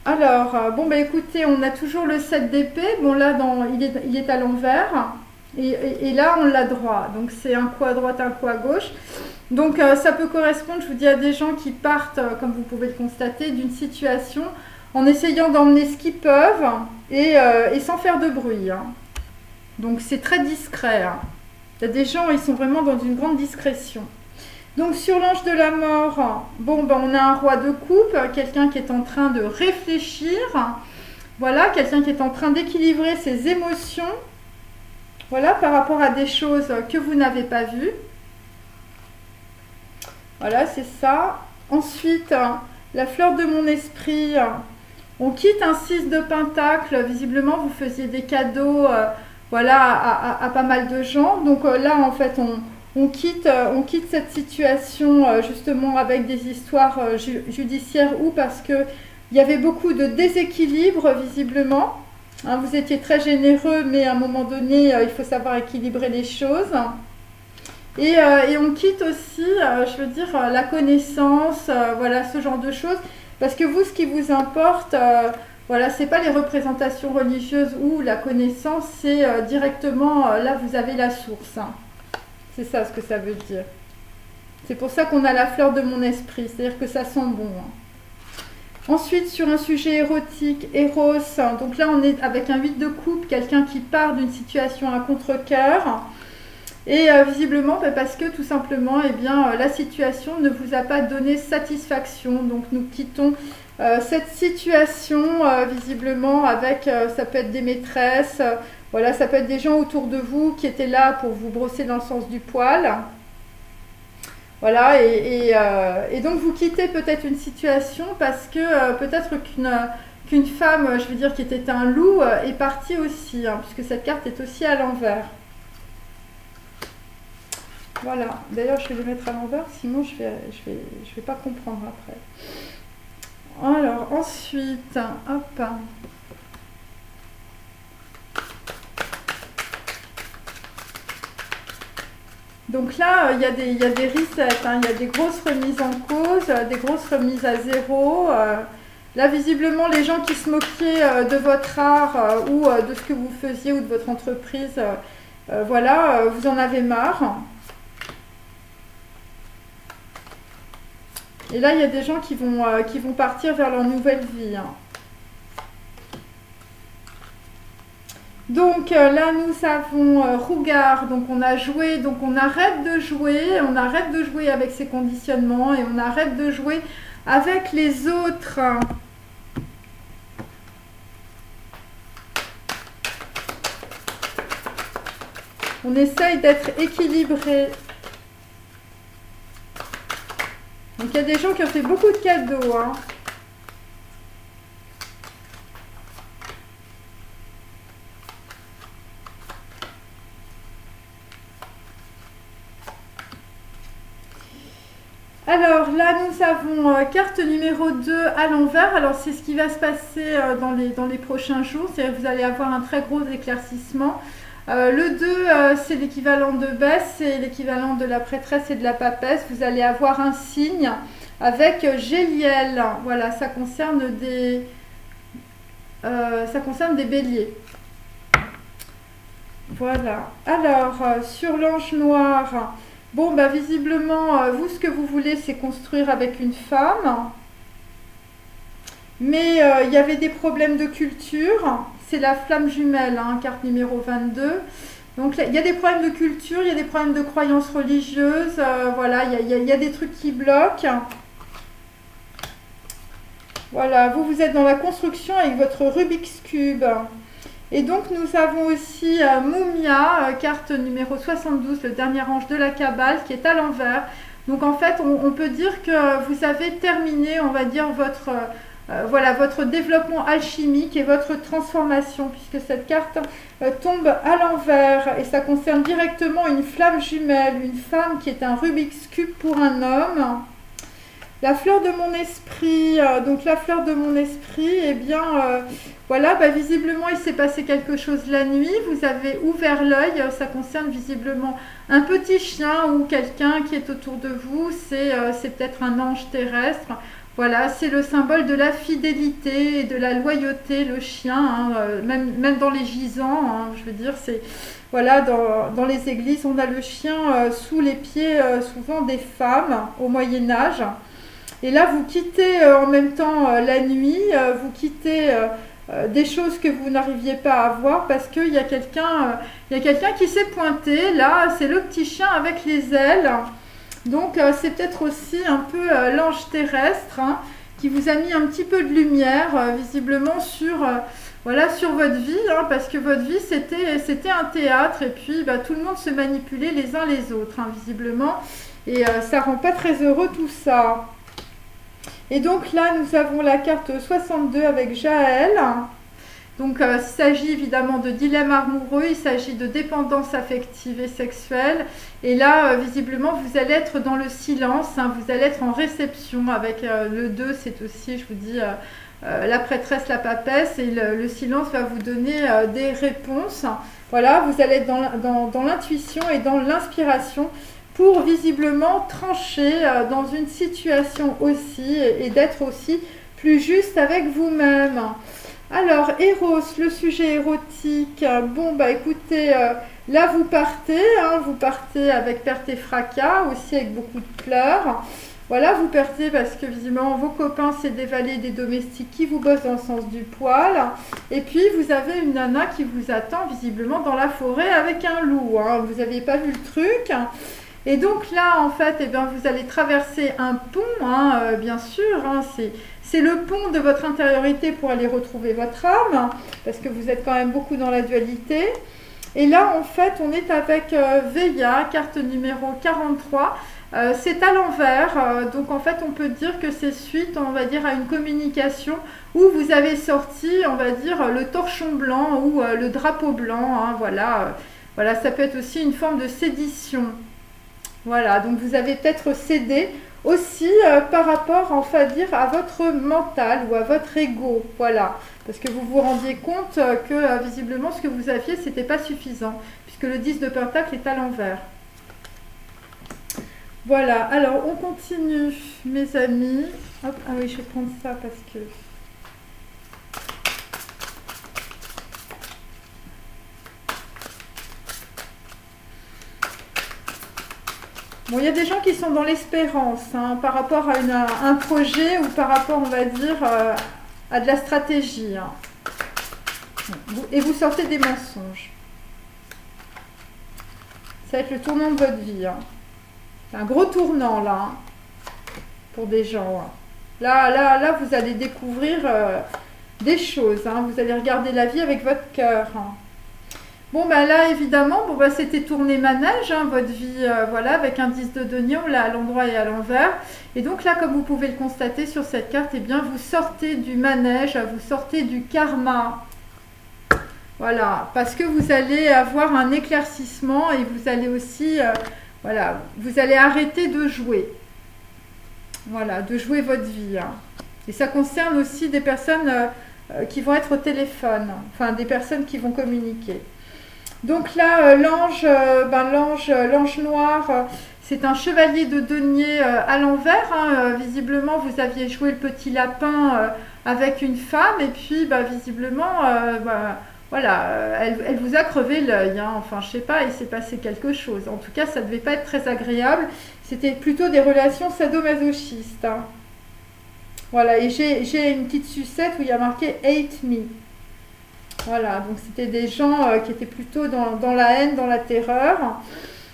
Alors, bon, bah écoutez, on a toujours le 7 d'épée. Bon, là, il est à l'envers. Et là, on l'a droit. Donc, c'est un coup à droite, un coup à gauche. Donc, ça peut correspondre, je vous dis, à des gens qui partent, comme vous pouvez le constater, d'une situation en essayant d'emmener ce qu'ils peuvent et sans faire de bruit. Hein. Donc, c'est très discret. Hein. Il y a des gens, ils sont vraiment dans une grande discrétion. Donc, sur l'ange de la mort, bon, ben, on a un roi de coupe, quelqu'un qui est en train de réfléchir. Voilà, quelqu'un qui est en train d'équilibrer ses émotions. Voilà, par rapport à des choses que vous n'avez pas vues. Voilà, c'est ça. Ensuite, la fleur de mon esprit. On quitte un 6 de pentacle. Visiblement, vous faisiez des cadeaux voilà, à pas mal de gens. Donc là, en fait, on quitte cette situation justement avec des histoires judiciaires ou parce qu'il y avait beaucoup de déséquilibre, visiblement. Hein, vous étiez très généreux, mais à un moment donné, il faut savoir équilibrer les choses. Et on quitte aussi, je veux dire, la connaissance, voilà, ce genre de choses. Parce que vous, ce qui vous importe, voilà, c'est pas les représentations religieuses ou la connaissance, c'est directement, là, vous avez la source. Hein. C'est ça ce que ça veut dire. C'est pour ça qu'on a la fleur de mon esprit, c'est-à-dire que ça sent bon. Hein. Ensuite, sur un sujet érotique, Eros, donc là on est avec un 8 de coupe, quelqu'un qui part d'une situation à contre-cœur. Et visiblement, parce que tout simplement, eh bien, la situation ne vous a pas donné satisfaction. Donc nous quittons cette situation, visiblement, avec, ça peut être des maîtresses, voilà, ça peut être des gens autour de vous qui étaient là pour vous brosser dans le sens du poil. Voilà, et donc vous quittez peut-être une situation parce que peut-être qu'une femme, je veux dire, qui était un loup, est partie aussi, hein, puisque cette carte est aussi à l'envers. Voilà, d'ailleurs je vais les mettre à l'envers, sinon je vais pas comprendre après. Alors, ensuite, hop. Donc là, il y a des resets, hein, il y a des grosses remises en cause, des grosses remises à zéro. Là, visiblement, les gens qui se moquaient de votre art ou de ce que vous faisiez ou de votre entreprise, voilà, vous en avez marre. Et là, il y a des gens qui vont partir vers leur nouvelle vie. Hein. Donc là, nous avons Rougar, donc on a joué, donc on arrête de jouer avec ces conditionnements et on arrête de jouer avec les autres. On essaye d'être équilibré. Donc il y a des gens qui ont fait beaucoup de cadeaux. Hein. Alors là, nous avons carte numéro 2 à l'envers. Alors c'est ce qui va se passer dans les prochains jours. C'est-à-dire que vous allez avoir un très gros éclaircissement. Le 2, c'est l'équivalent de Bess, c'est l'équivalent de la prêtresse et de la papesse. Vous allez avoir un signe avec Géliel. Voilà, ça concerne des béliers. Voilà. Alors, sur l'ange noir, bon, bah, visiblement, vous, ce que vous voulez, c'est construire avec une femme. Mais il y avait des problèmes de culture. C'est la flamme jumelle, hein, carte numéro 22. Donc, il y a des problèmes de culture, il y a des problèmes de croyances religieuses. Voilà, il y a des trucs qui bloquent. Voilà, vous êtes dans la construction avec votre Rubik's Cube. Et donc, nous avons aussi Mumia, carte numéro 72, le dernier ange de la Kabbale, qui est à l'envers. Donc, en fait, on peut dire que vous avez terminé, on va dire, voilà, votre développement alchimique et votre transformation, puisque cette carte tombe à l'envers. Et ça concerne directement une flamme jumelle, une femme qui est un Rubik's Cube pour un homme. La fleur de mon esprit, donc la fleur de mon esprit, eh bien, voilà, bah, visiblement il s'est passé quelque chose la nuit, vous avez ouvert l'œil, ça concerne visiblement un petit chien ou quelqu'un qui est autour de vous, c'est peut-être un ange terrestre, voilà, c'est le symbole de la fidélité et de la loyauté, le chien, hein, même dans les gisants, hein, je veux dire, c'est... Voilà, dans les églises, on a le chien sous les pieds souvent des femmes au Moyen-Âge. Et là, vous quittez en même temps la nuit, vous quittez des choses que vous n'arriviez pas à voir parce qu'il y a quelqu'un qui s'est pointé. Là, c'est le petit chien avec les ailes. Donc, c'est peut-être aussi un peu l'ange terrestre, hein, qui vous a mis un petit peu de lumière, visiblement, voilà, sur votre vie, hein, parce que votre vie, c'était un théâtre. Et puis, bah, tout le monde se manipulait les uns les autres, hein, visiblement. Et ça rend pas très heureux tout ça. Et donc là, nous avons la carte 62 avec Jaël. Donc, il s'agit évidemment de dilemme amoureux, il s'agit de dépendance affective et sexuelle. Et là, visiblement, vous allez être dans le silence, hein, vous allez être en réception avec le 2, c'est aussi, je vous dis, la prêtresse, la papesse. Et le silence va vous donner des réponses. Voilà, vous allez être dans l'intuition et dans l'inspiration, pour visiblement trancher dans une situation aussi et d'être aussi plus juste avec vous-même. Alors, Eros, le sujet érotique, bon, bah écoutez, là vous partez, hein, vous partez avec perte et fracas, aussi avec beaucoup de pleurs. Voilà, vous partez parce que visiblement vos copains, c'est des valets, des domestiques qui vous bossent dans le sens du poil. Et puis, vous avez une nana qui vous attend visiblement dans la forêt avec un loup, hein. Vous n'aviez pas vu le truc. Et donc là, en fait, eh bien, vous allez traverser un pont, hein, bien sûr, hein, c'est le pont de votre intériorité pour aller retrouver votre âme, parce que vous êtes quand même beaucoup dans la dualité. Et là, en fait, on est avec Veilla, carte numéro 43. C'est à l'envers, donc en fait, on peut dire que c'est suite, on va dire, à une communication où vous avez sorti, on va dire, le torchon blanc ou le drapeau blanc, hein, voilà. Voilà, ça peut être aussi une forme de sédition. Voilà, donc vous avez peut-être cédé aussi par rapport, enfin dire, à votre mental ou à votre ego, voilà. Parce que vous vous rendiez compte que visiblement ce que vous aviez, c'était pas suffisant, puisque le 10 de Pentacle est à l'envers. Voilà, alors on continue, mes amis. Hop, ah oui, je vais prendre ça parce que... Bon, il y a des gens qui sont dans l'espérance, hein, par rapport à un projet ou par rapport, on va dire, à de la stratégie. Hein. Et vous sortez des mensonges. Ça va être le tournant de votre vie. Hein. Un gros tournant, là, hein, pour des gens. Hein. Là, vous allez découvrir des choses. Hein. Vous allez regarder la vie avec votre cœur. Hein. Bon, ben là, évidemment, bon, ben, c'était tourner manège, hein, votre vie, voilà, avec un 10 de denier, là, à l'endroit et à l'envers. Et donc là, comme vous pouvez le constater sur cette carte, eh bien, vous sortez du manège, vous sortez du karma. Voilà, parce que vous allez avoir un éclaircissement et vous allez aussi, voilà, vous allez arrêter de jouer. Voilà, de jouer votre vie. Hein. Et ça concerne aussi des personnes qui vont être au téléphone, enfin, des personnes qui vont communiquer. Donc là, l'ange noir, c'est un chevalier de denier à l'envers. Hein. Visiblement, vous aviez joué le petit lapin avec une femme et puis visiblement, voilà, elle vous a crevé l'œil. Hein. Enfin, je sais pas, il s'est passé quelque chose. En tout cas, ça devait pas être très agréable. C'était plutôt des relations sadomasochistes. Hein. Voilà, et j'ai une petite sucette où il y a marqué Hate Me. Voilà, donc c'était des gens qui étaient plutôt dans la haine, dans la terreur.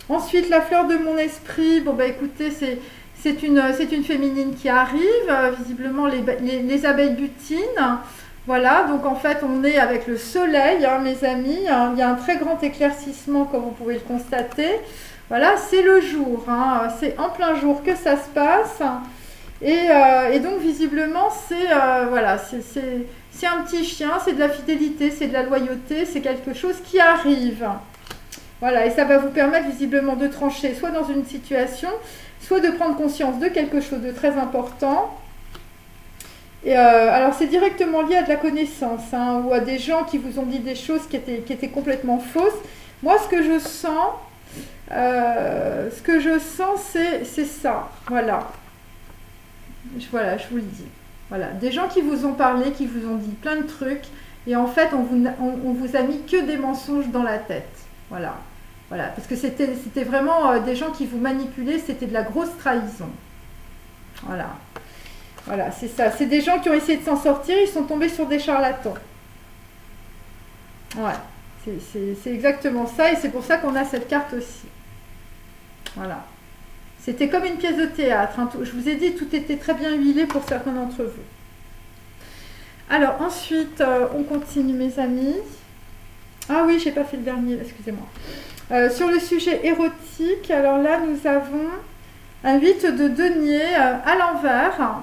Ensuite, la fleur de mon esprit, bon bah écoutez, c'est une féminine qui arrive, visiblement les abeilles butinent. Voilà, donc en fait on est avec le soleil, hein, mes amis, hein, il y a un très grand éclaircissement comme vous pouvez le constater. Voilà, c'est le jour, hein, c'est en plein jour que ça se passe. Et donc visiblement voilà, c'est un petit chien, c'est de la fidélité, c'est de la loyauté, c'est quelque chose qui arrive. Voilà, et ça va vous permettre visiblement de trancher soit dans une situation, soit de prendre conscience de quelque chose de très important. Et alors c'est directement lié à de la connaissance, hein, ou à des gens qui vous ont dit des choses qui étaient complètement fausses. Moi, ce que je sens, c'est ça. Voilà. Voilà, je vous le dis. Voilà, des gens qui vous ont parlé, qui vous ont dit plein de trucs, et en fait, on vous a mis que des mensonges dans la tête. Voilà, voilà, parce que c'était vraiment des gens qui vous manipulaient, c'était de la grosse trahison. Voilà, voilà, c'est ça. C'est des gens qui ont essayé de s'en sortir, ils sont tombés sur des charlatans. Ouais, c'est exactement ça, et c'est pour ça qu'on a cette carte aussi. Voilà. C'était comme une pièce de théâtre. Hein. Je vous ai dit, tout était très bien huilé pour certains d'entre vous. Alors, ensuite, on continue, mes amis. Ah oui, j'ai pas fait le dernier, excusez-moi. Sur le sujet érotique, alors là, nous avons un 8 de denier à l'envers.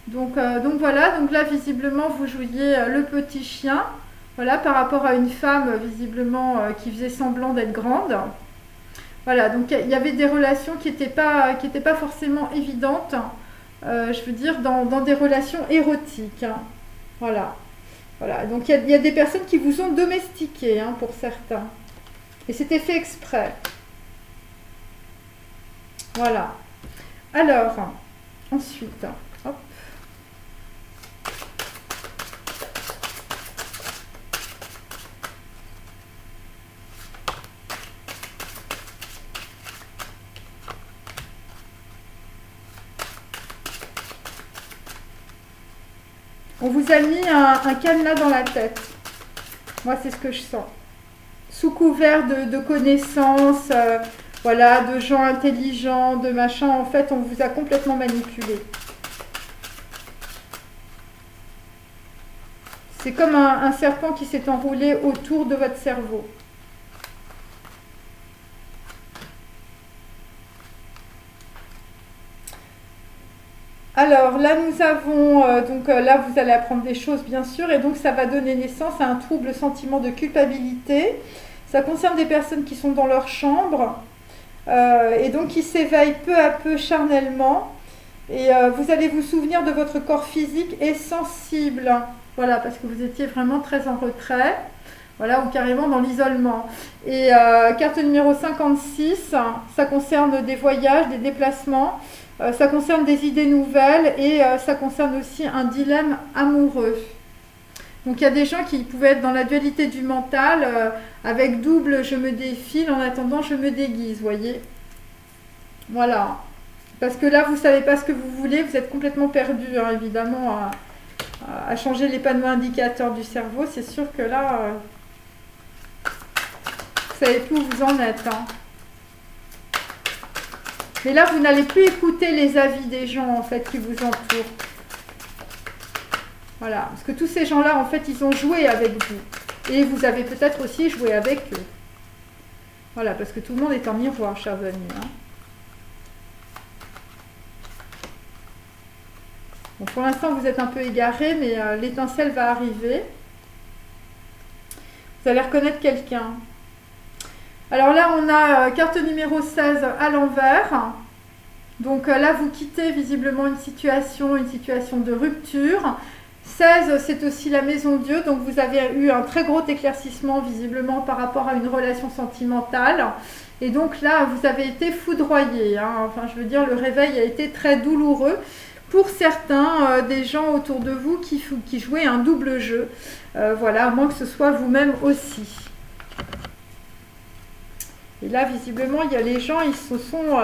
Donc voilà, donc là, visiblement, vous jouiez le petit chien. Voilà, par rapport à une femme, visiblement, qui faisait semblant d'être grande. Voilà, donc il y avait des relations qui n'étaient pas forcément évidentes, je veux dire, dans des relations érotiques. Hein. Voilà. Voilà, donc il y a des personnes qui vous ont domestiqué, hein, pour certains. Et c'était fait exprès. Voilà. Alors, ensuite, hop. On vous a mis un cadenas dans la tête. Moi, c'est ce que je sens. Sous couvert de connaissances, voilà, de gens intelligents, de machin. En fait, on vous a complètement manipulé. C'est comme un serpent qui s'est enroulé autour de votre cerveau. Alors là, nous avons, là, vous allez apprendre des choses, bien sûr, et donc ça va donner naissance à un trouble sentiment de culpabilité. Ça concerne des personnes qui sont dans leur chambre, et donc qui s'éveillent peu à peu charnellement. Et vous allez vous souvenir de votre corps physique et sensible. Voilà, parce que vous étiez vraiment très en retrait. Voilà, ou carrément dans l'isolement. Et carte numéro 56, ça concerne des voyages, des déplacements. Ça concerne des idées nouvelles et ça concerne aussi un dilemme amoureux. Donc il y a des gens qui pouvaient être dans la dualité du mental, avec double je me défile, en attendant je me déguise, voyez. Voilà. Parce que là, vous ne savez pas ce que vous voulez, vous êtes complètement perdu, hein, évidemment, à changer les panneaux indicateurs du cerveau. C'est sûr que là, vous ne savez plus où vous en êtes. Hein. Mais là, vous n'allez plus écouter les avis des gens, en fait, qui vous entourent. Voilà. Parce que tous ces gens-là, en fait, ils ont joué avec vous. Et vous avez peut-être aussi joué avec eux. Voilà, parce que tout le monde est en miroir, chers amis. Hein. Bon, pour l'instant, vous êtes un peu égarés, mais l'étincelle va arriver. Vous allez reconnaître quelqu'un. Alors là, on a carte numéro 16 à l'envers. Donc là, vous quittez visiblement une situation de rupture. 16, c'est aussi la maison Dieu, donc vous avez eu un très gros éclaircissement visiblement par rapport à une relation sentimentale. Et donc là, vous avez été foudroyé, hein. Enfin, je veux dire, le réveil a été très douloureux pour certains des gens autour de vous qui jouaient un double jeu. Voilà, à moins que ce soit vous-même aussi. Et là, visiblement, il y a les gens, ils se sont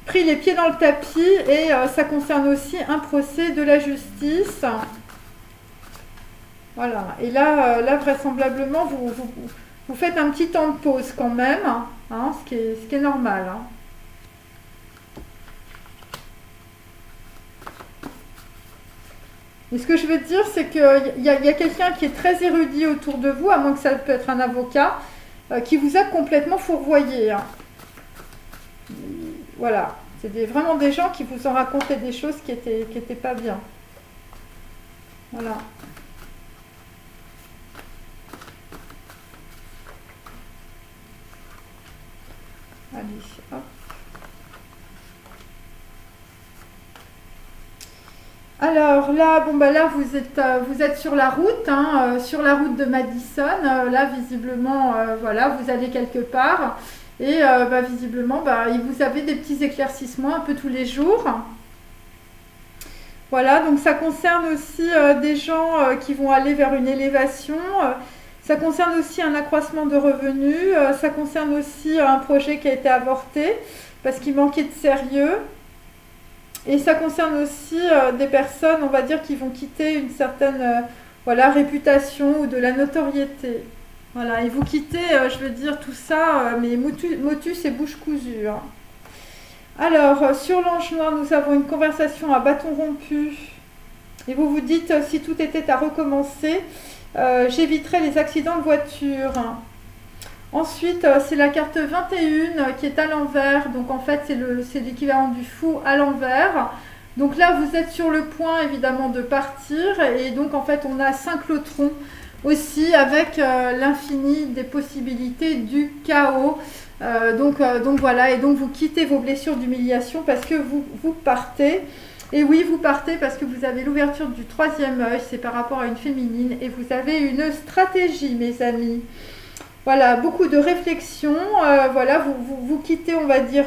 pris les pieds dans le tapis et ça concerne aussi un procès de la justice. Voilà, et là, vraisemblablement, vous faites un petit temps de pause quand même, hein, ce qui est normal. Hein. Et ce que je veux dire, c'est qu'il y a quelqu'un qui est très érudit autour de vous, à moins que ça peut être un avocat, qui vous a complètement fourvoyé. Hein. Voilà, c'est vraiment des gens qui vous ont raconté des choses qui étaient pas bien. Voilà. Allez, hop. Alors là, bon bah là vous êtes sur la route, hein, sur la route de Madison. Là visiblement, voilà, vous allez quelque part et bah, visiblement, bah, vous avez des petits éclaircissements un peu tous les jours. Voilà, donc ça concerne aussi des gens qui vont aller vers une élévation. Ça concerne aussi un accroissement de revenus. Ça concerne aussi un projet qui a été avorté parce qu'il manquait de sérieux. Et ça concerne aussi des personnes, on va dire, qui vont quitter une certaine voilà, réputation ou de la notoriété. Voilà, et vous quittez, je veux dire, tout ça, mais motus et bouche cousue. Hein. Alors, sur l'ange noir, nous avons une conversation à bâton rompu. Et vous vous dites, si tout était à recommencer, j'éviterais les accidents de voiture. Ensuite, c'est la carte 21 qui est à l'envers. Donc, en fait, c'est l'équivalent du fou à l'envers. Donc là, vous êtes sur le point, évidemment, de partir. Et donc, en fait, on a 5 lotrons aussi avec l'infini des possibilités du chaos. Donc voilà, et donc vous quittez vos blessures d'humiliation parce que vous partez. Et oui, vous partez parce que vous avez l'ouverture du 3e œil, c'est par rapport à une féminine. Et vous avez une stratégie, mes amis. Voilà, beaucoup de réflexion. Voilà, vous quittez, on va dire,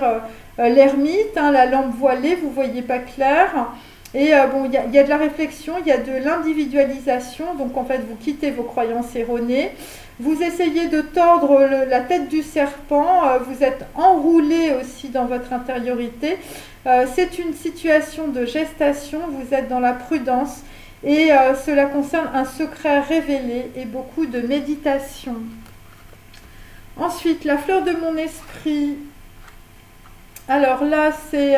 l'ermite, hein, la lampe voilée, vous ne voyez pas clair. Et bon, il y a de la réflexion, il y a de l'individualisation. Donc, en fait, vous quittez vos croyances erronées. Vous essayez de tordre la tête du serpent. Vous êtes enroulé aussi dans votre intériorité. C'est une situation de gestation. Vous êtes dans la prudence. Et cela concerne un secret révélé et beaucoup de méditation. Ensuite, la fleur de mon esprit. Alors là, c'est...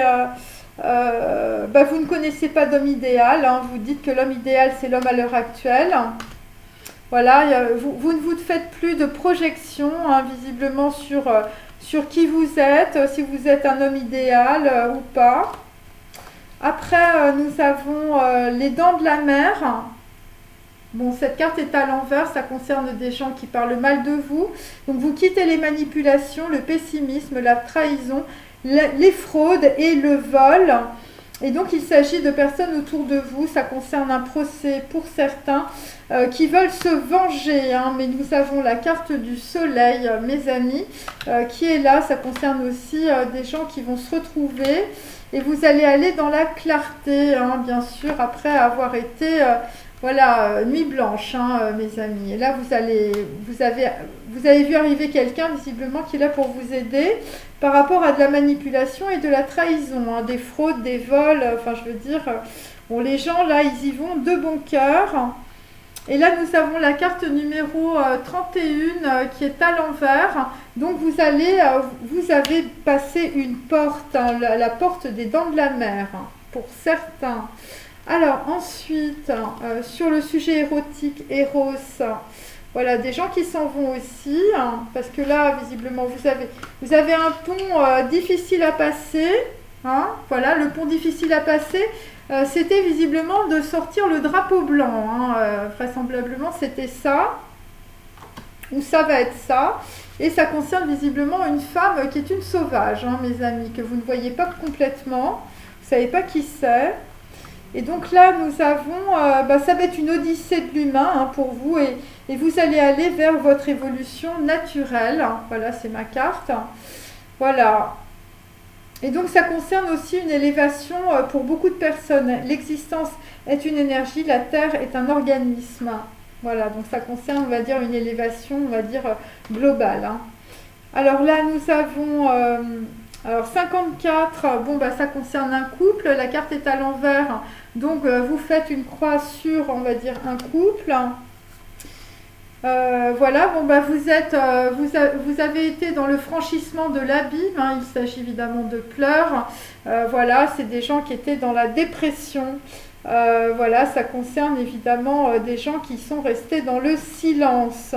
bah, vous ne connaissez pas d'homme idéal. Hein. Vous dites que l'homme idéal, c'est l'homme à l'heure actuelle. Voilà, vous ne vous faites plus de projection, hein, visiblement, sur qui vous êtes, si vous êtes un homme idéal ou pas. Après, nous avons les dents de la mer. Bon, cette carte est à l'envers, ça concerne des gens qui parlent mal de vous. Donc, vous quittez les manipulations, le pessimisme, la trahison, les fraudes et le vol. Et donc, il s'agit de personnes autour de vous. Ça concerne un procès pour certains qui veulent se venger. Hein. Mais nous avons la carte du soleil, mes amis, qui est là. Ça concerne aussi des gens qui vont se retrouver. Et vous allez aller dans la clarté, hein, bien sûr, après avoir été... voilà, nuit blanche, hein, mes amis. Et là, vous avez vu arriver quelqu'un, visiblement, qui est là pour vous aider par rapport à de la manipulation et de la trahison, hein, des fraudes, des vols. Enfin, je veux dire, bon, les gens, là, ils y vont de bon cœur. Et là, nous avons la carte numéro 31 qui est à l'envers. Donc, vous avez passé une porte, hein, la porte des dents de la mer, hein, pour certains. Alors ensuite, sur le sujet érotique, Eros, voilà, des gens qui s'en vont aussi, hein, parce que là, visiblement, vous avez un pont difficile à passer, hein, voilà, le pont difficile à passer, c'était visiblement de sortir le drapeau blanc, hein, vraisemblablement c'était ça, ou ça va être ça, et ça concerne visiblement une femme qui est une sauvage, hein, mes amis, que vous ne voyez pas complètement, vous ne savez pas qui c'est. Et donc là, nous avons, ça va être une odyssée de l'humain hein, pour vous et vous allez aller vers votre évolution naturelle. Voilà, c'est ma carte. Voilà. Et donc ça concerne aussi une élévation pour beaucoup de personnes. L'existence est une énergie, la Terre est un organisme. Voilà, donc ça concerne, on va dire, une élévation, on va dire, globale. Hein. Alors là, nous avons alors 54, bon ça concerne un couple, la carte est à l'envers, donc vous faites une croix sur, on va dire, un couple. Voilà, bon vous êtes, vous avez été dans le franchissement de l'abîme, hein, il s'agit évidemment de pleurs. Voilà, c'est des gens qui étaient dans la dépression. Voilà, ça concerne évidemment des gens qui sont restés dans le silence.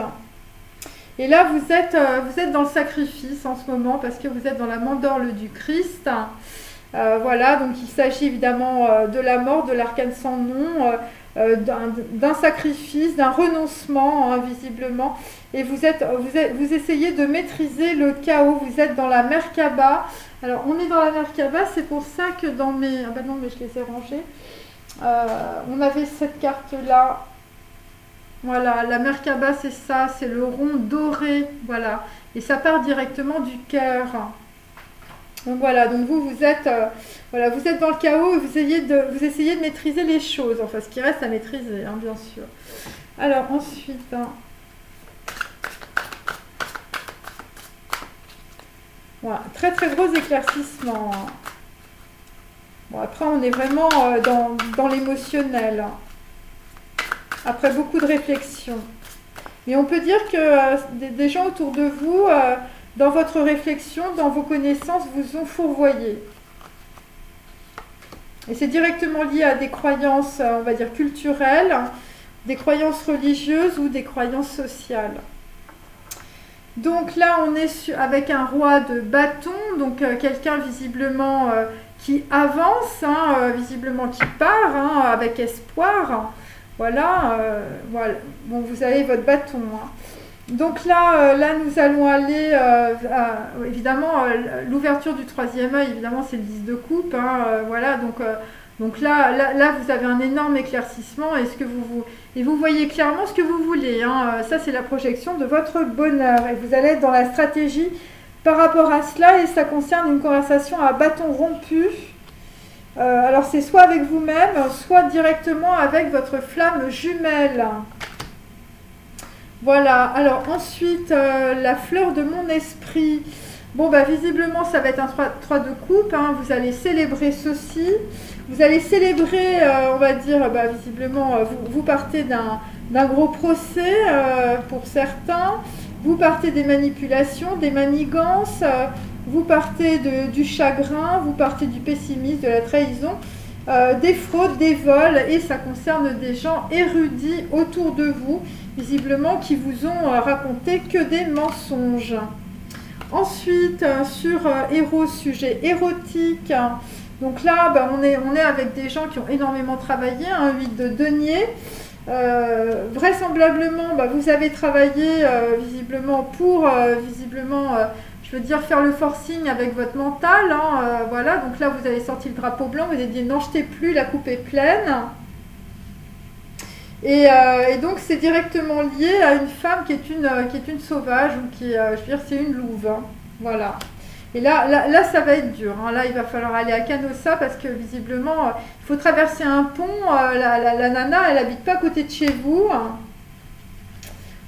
Et là, vous êtes dans le sacrifice en ce moment parce que vous êtes dans la mandorle du Christ. Voilà, donc il s'agit évidemment de la mort, de l'arcane sans nom, d'un sacrifice, d'un renoncement, hein, visiblement. Et vous essayez de maîtriser le chaos. Vous êtes dans la Merkaba. Alors, on est dans la Merkaba, c'est pour ça que dans mes... Ah ben non, mais je les ai rangés. On avait cette carte-là. Voilà, la Merkaba, c'est ça, c'est le rond doré, voilà. Et ça part directement du cœur. Donc voilà, donc vous êtes, voilà, vous êtes dans le chaos et vous essayez de maîtriser les choses. Enfin, ce qui reste à maîtriser, hein, bien sûr. Alors, ensuite... Hein, voilà, très très gros éclaircissement. Bon, après, on est vraiment dans l'émotionnel. Après beaucoup de réflexion. Mais on peut dire que des gens autour de vous, dans votre réflexion, dans vos connaissances, vous ont fourvoyé. Et c'est directement lié à des croyances, on va dire, culturelles, des croyances religieuses ou des croyances sociales. Donc là, on est avec un roi de bâton, donc quelqu'un visiblement qui avance, hein, visiblement qui part, hein, avec espoir. Voilà, voilà. Bon, vous avez votre bâton. Hein. Donc là, nous allons aller, évidemment, l'ouverture du troisième œil, évidemment, c'est le 10 de coupe. Hein, voilà, donc là, vous avez un énorme éclaircissement et vous voyez clairement ce que vous voulez. Hein. Ça, c'est la projection de votre bonheur. Et vous allez être dans la stratégie par rapport à cela et ça concerne une conversation à bâton rompu. Alors c'est soit avec vous-même, soit directement avec votre flamme jumelle. Voilà, alors ensuite, la fleur de mon esprit. Bon, visiblement, ça va être un 3 de coupe. Hein. Vous allez célébrer ceci. Vous allez célébrer, on va dire, visiblement, vous partez d'un gros procès pour certains. Vous partez des manipulations, des manigances. Vous partez du chagrin, vous partez du pessimisme, de la trahison, des fraudes, des vols, et ça concerne des gens érudits autour de vous, visiblement, qui vous ont raconté que des mensonges. Ensuite, sur héros, sujet érotique, donc là, on est avec des gens qui ont énormément travaillé, un 8 de denier. Vraisemblablement, vous avez travaillé visiblement pour, je veux dire, faire le forcing avec votre mental. Hein, voilà, donc là, vous avez sorti le drapeau blanc, vous avez dit n'en jetez plus, la coupe est pleine. Et donc, c'est directement lié à une femme qui est une sauvage, ou qui, je veux dire, c'est une louve. Hein, voilà. Et là, ça va être dur. Hein. Là, il va falloir aller à Canossa parce que visiblement, il faut traverser un pont. La nana, elle n'habite pas à côté de chez vous. Hein.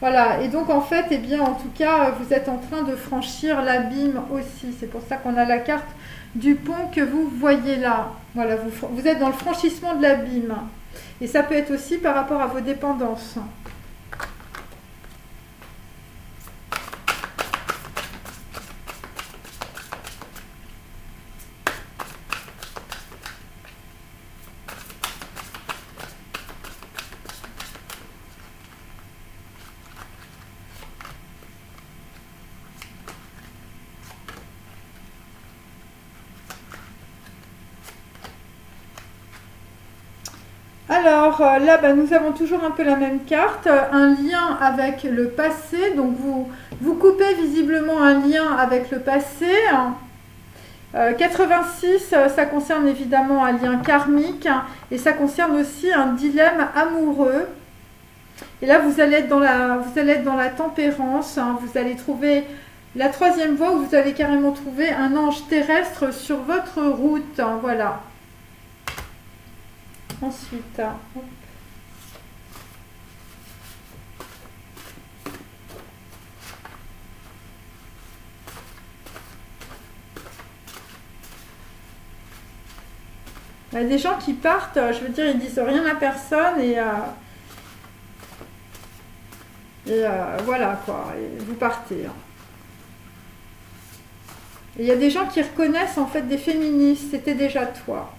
Voilà. Et donc, en fait, eh bien, en tout cas, vous êtes en train de franchir l'abîme aussi. C'est pour ça qu'on a la carte du pont que vous voyez là. Voilà, vous êtes dans le franchissement de l'abîme. Et ça peut être aussi par rapport à vos dépendances. Alors là, nous avons toujours un peu la même carte, un lien avec le passé. Donc vous coupez visiblement un lien avec le passé. 86, ça concerne évidemment un lien karmique hein, et ça concerne aussi un dilemme amoureux. Et là, vous allez être dans la tempérance, hein, vous allez trouver la troisième voie où vous allez carrément trouver un ange terrestre sur votre route. Hein, voilà. Ensuite, il y a des gens qui partent, je veux dire, ils disent rien à personne et voilà quoi, et vous partez. Hein. Et il y a des gens qui reconnaissent en fait des féministes, c'était déjà toi.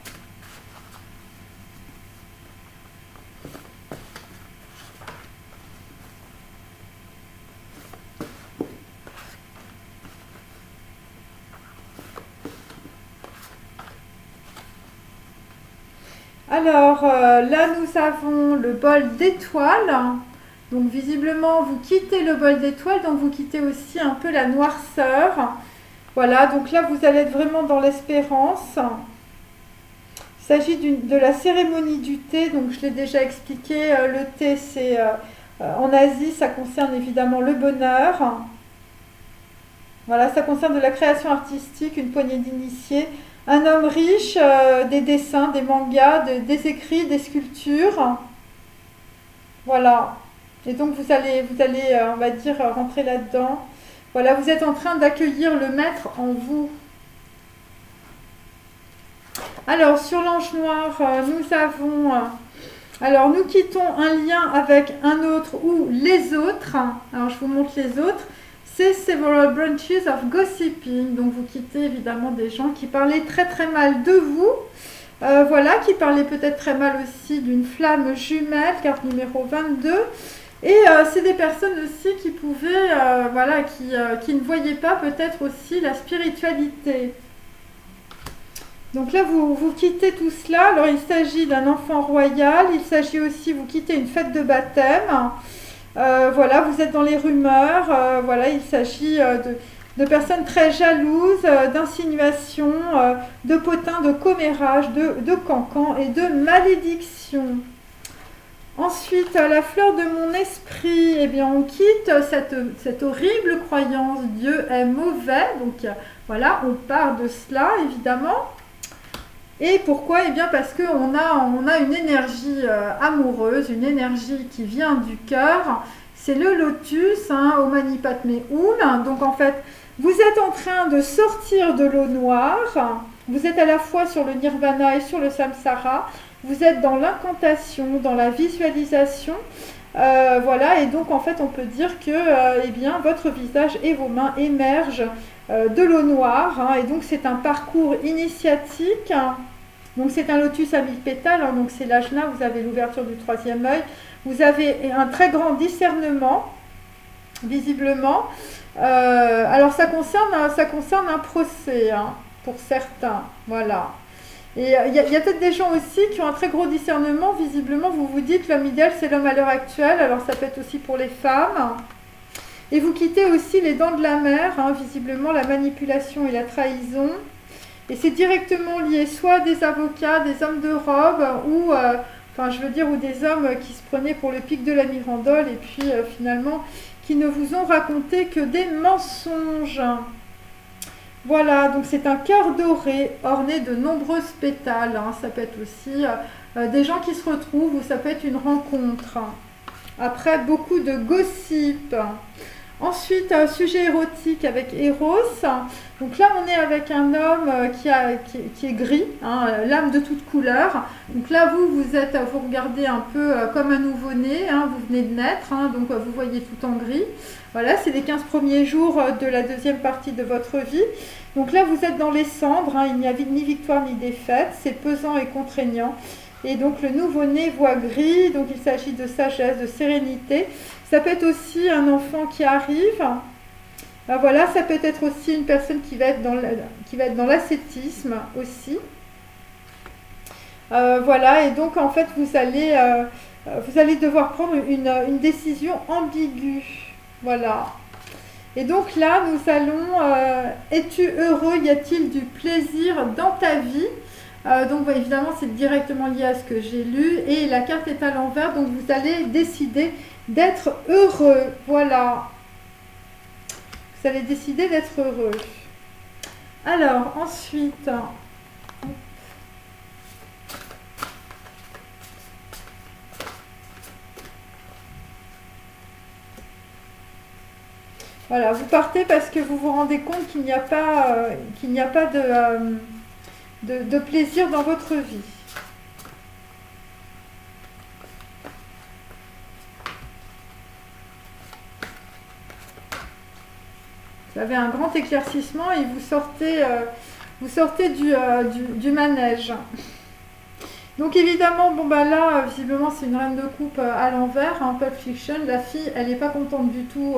Alors là nous avons le bol d'étoiles. Donc visiblement vous quittez le bol d'étoiles, donc vous quittez aussi un peu la noirceur. Voilà, donc là vous allez être vraiment dans l'espérance. Il s'agit de la cérémonie du thé, donc je l'ai déjà expliqué, le thé c'est en Asie, ça concerne évidemment le bonheur. Voilà, ça concerne de la création artistique, une poignée d'initiés, un homme riche, des dessins, des mangas, des écrits, des sculptures. Voilà, et donc vous allez on va dire, rentrer là-dedans. Voilà, vous êtes en train d'accueillir le maître en vous. Alors, sur l'ange noir, nous avons... alors, nous quittons un lien avec un autre ou les autres. Alors, je vous montre les autres. C'est Several Branches of Gossiping. Donc, vous quittez évidemment des gens qui parlaient très très mal de vous. Voilà, qui parlaient peut-être très mal aussi d'une flamme jumelle, carte numéro 22. Et c'est des personnes aussi qui pouvaient, voilà, qui ne voyaient pas peut-être aussi la spiritualité. Donc là, vous quittez tout cela. Alors, il s'agit d'un enfant royal. Il s'agit aussi, vous quittez une fête de baptême. Voilà, vous êtes dans les rumeurs. Voilà, il s'agit de personnes très jalouses, d'insinuations, de potins, de commérages, de cancans et de malédictions. Ensuite, la fleur de mon esprit, eh bien, on quitte cette horrible croyance. Dieu est mauvais. Donc, voilà, on part de cela, évidemment. Et pourquoi? Eh bien, parce qu'on a une énergie amoureuse, une énergie qui vient du cœur. C'est le lotus, hein, Om Mani Padme Hum. Donc, en fait, vous êtes en train de sortir de l'eau noire. Vous êtes à la fois sur le nirvana et sur le samsara. Vous êtes dans l'incantation, dans la visualisation. Voilà, et donc en fait on peut dire que eh bien, votre visage et vos mains émergent de l'eau noire. Hein, et donc c'est un parcours initiatique. Hein, donc c'est un lotus à 1000 pétales. Hein, donc c'est l'ajna, vous avez l'ouverture du troisième œil. Vous avez un très grand discernement, visiblement. Alors ça concerne un procès, hein, pour certains. Voilà. Et il y a peut-être des gens aussi qui ont un très gros discernement. Visiblement, vous vous dites que l'homme idéal, c'est l'homme à l'heure actuelle. Alors, ça peut être aussi pour les femmes. Et vous quittez aussi les dents de la mer. Hein, visiblement, la manipulation et la trahison. Et c'est directement lié soit à des avocats, des hommes de robe, ou, enfin, je veux dire, ou des hommes qui se prenaient pour le pic de la Mirandole et puis, finalement, qui ne vous ont raconté que des mensonges. Voilà, donc c'est un cœur doré orné de nombreuses pétales. Hein. Ça peut être aussi des gens qui se retrouvent ou ça peut être une rencontre. Après, beaucoup de gossip. Ensuite, un sujet érotique avec Eros. Donc là, on est avec un homme qui est gris, hein, l'âme de toute couleur. Donc là, vous regardez un peu comme un nouveau-né, hein, vous venez de naître, hein, donc vous voyez tout en gris. Voilà, c'est les 15 premiers jours de la deuxième partie de votre vie. Donc là, vous êtes dans les cendres, hein, il n'y a ni victoire ni défaite, c'est pesant et contraignant. Et donc le nouveau-né voit gris, donc il s'agit de sagesse, de sérénité. Ça peut être aussi un enfant qui arrive. Ben voilà, ça peut être aussi une personne qui va être dans l'ascétisme aussi. Voilà, et donc en fait vous allez devoir prendre une décision ambiguë. Voilà. Et donc là, nous allons, es-tu heureux? Y a-t-il du plaisir dans ta vie? Donc évidemment, c'est directement lié à ce que j'ai lu. Et la carte est à l'envers, donc vous allez décider d'être heureux. Voilà. Vous allez décider d'être heureux. Alors, ensuite... Voilà, vous partez parce que vous vous rendez compte qu'il n'y a pas, de plaisir dans votre vie. Vous avez un grand éclaircissement et vous sortez du manège. Donc évidemment, bon bah là, visiblement c'est une reine de coupe à l'envers, hein, Pulp Fiction. La fille, elle n'est pas contente du tout,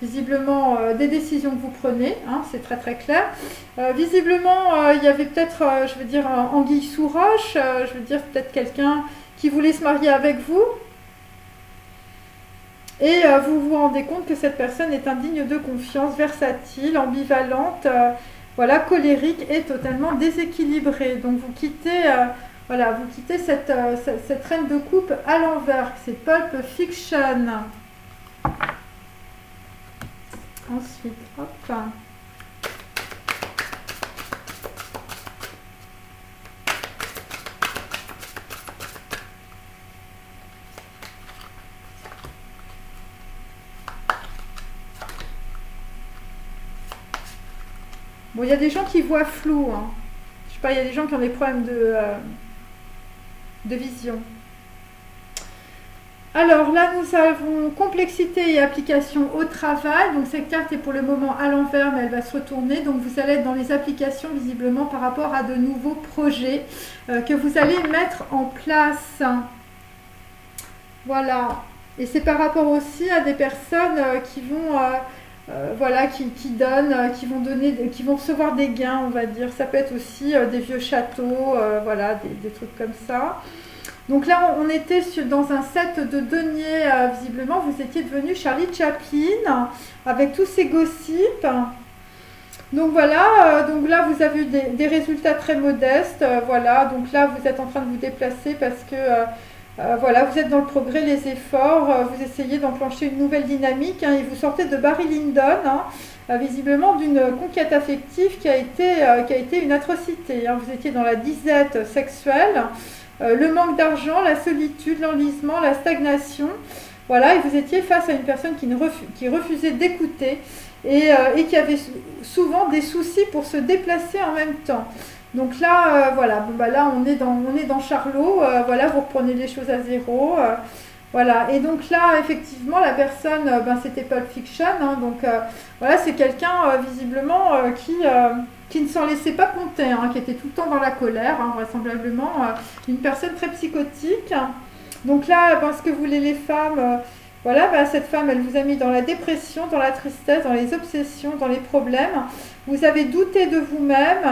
visiblement, des décisions que vous prenez, hein, c'est très très clair. Visiblement, il y avait peut-être, je veux dire, anguille sous roche, je veux dire peut-être quelqu'un qui voulait se marier avec vous. Et vous vous rendez compte que cette personne est indigne de confiance, versatile, ambivalente, voilà, colérique et totalement déséquilibrée. Donc vous quittez... voilà, vous quittez cette reine de coupe à l'envers, c'est Pulp Fiction. Ensuite, hop. Bon, il y a des gens qui voient flou, hein. Je sais pas, il y a des gens qui ont des problèmes de vision. Alors là, nous avons complexité et application au travail. Donc cette carte est pour le moment à l'envers, mais elle va se retourner. Donc vous allez être dans les applications visiblement par rapport à de nouveaux projets que vous allez mettre en place. Voilà. Et c'est par rapport aussi à des personnes qui vont... voilà, qui donnent, qui vont recevoir des gains, on va dire. Ça peut être aussi des vieux châteaux, voilà, des trucs comme ça. Donc là, on était dans un set de deniers, visiblement, vous étiez devenu Charlie Chaplin, avec tous ces gossips. Donc voilà, donc là, vous avez eu des résultats très modestes, voilà. Donc là, vous êtes en train de vous déplacer parce que... voilà, vous êtes dans le progrès, les efforts, vous essayez d'enclencher une nouvelle dynamique, hein, et vous sortez de Barry Lyndon, hein, visiblement d'une conquête affective qui a été une atrocité. Hein. Vous étiez dans la disette sexuelle, le manque d'argent, la solitude, l'enlisement, la stagnation. Voilà, et vous étiez face à une personne qui refusait d'écouter et qui avait souvent des soucis pour se déplacer en même temps. Donc là, voilà, bon, bah là on est dans Charlot, voilà, vous reprenez les choses à zéro, voilà. Et donc là, effectivement, la personne, ben, c'était Pulp Fiction, hein, donc voilà, c'est quelqu'un visiblement qui ne s'en laissait pas compter, hein, qui était tout le temps dans la colère, hein, vraisemblablement, une personne très psychotique. Donc là, ben, ce que voulaient les femmes... voilà, bah, cette femme, elle vous a mis dans la dépression, dans la tristesse, dans les obsessions, dans les problèmes. Vous avez douté de vous-même.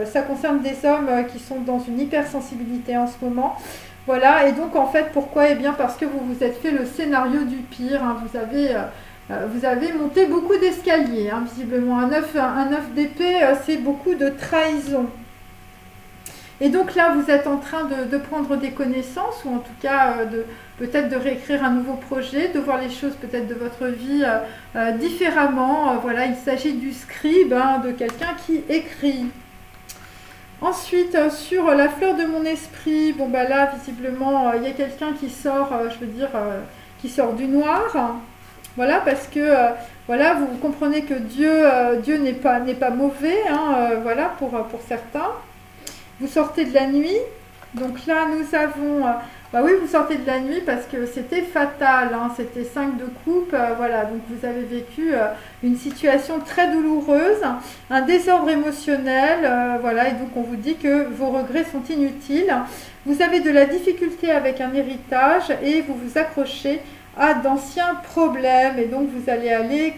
Ça concerne des hommes qui sont dans une hypersensibilité en ce moment. Voilà, et donc en fait, pourquoi? Eh bien parce que vous vous êtes fait le scénario du pire. Hein. Vous avez monté beaucoup d'escaliers. Hein. Visiblement, un 9 d'épée, c'est beaucoup de trahison. Et donc là, vous êtes en train de prendre des connaissances, ou en tout cas peut-être de réécrire un nouveau projet, de voir les choses peut-être de votre vie différemment. Voilà, il s'agit du scribe, hein, de quelqu'un qui écrit. Ensuite, sur la fleur de mon esprit, bon bah là, visiblement, il y a quelqu'un qui sort, je veux dire, qui sort du noir. Voilà, parce que voilà, vous comprenez que Dieu n'est pas mauvais, hein, voilà, pour certains. Vous sortez de la nuit, donc là nous avons, bah oui, vous sortez de la nuit parce que c'était fatal, hein, c'était 5 de coupe, voilà, donc vous avez vécu une situation très douloureuse, un désordre émotionnel, voilà, et donc on vous dit que vos regrets sont inutiles. Vous avez de la difficulté avec un héritage et vous vous accrochez à d'anciens problèmes, et donc vous allez aller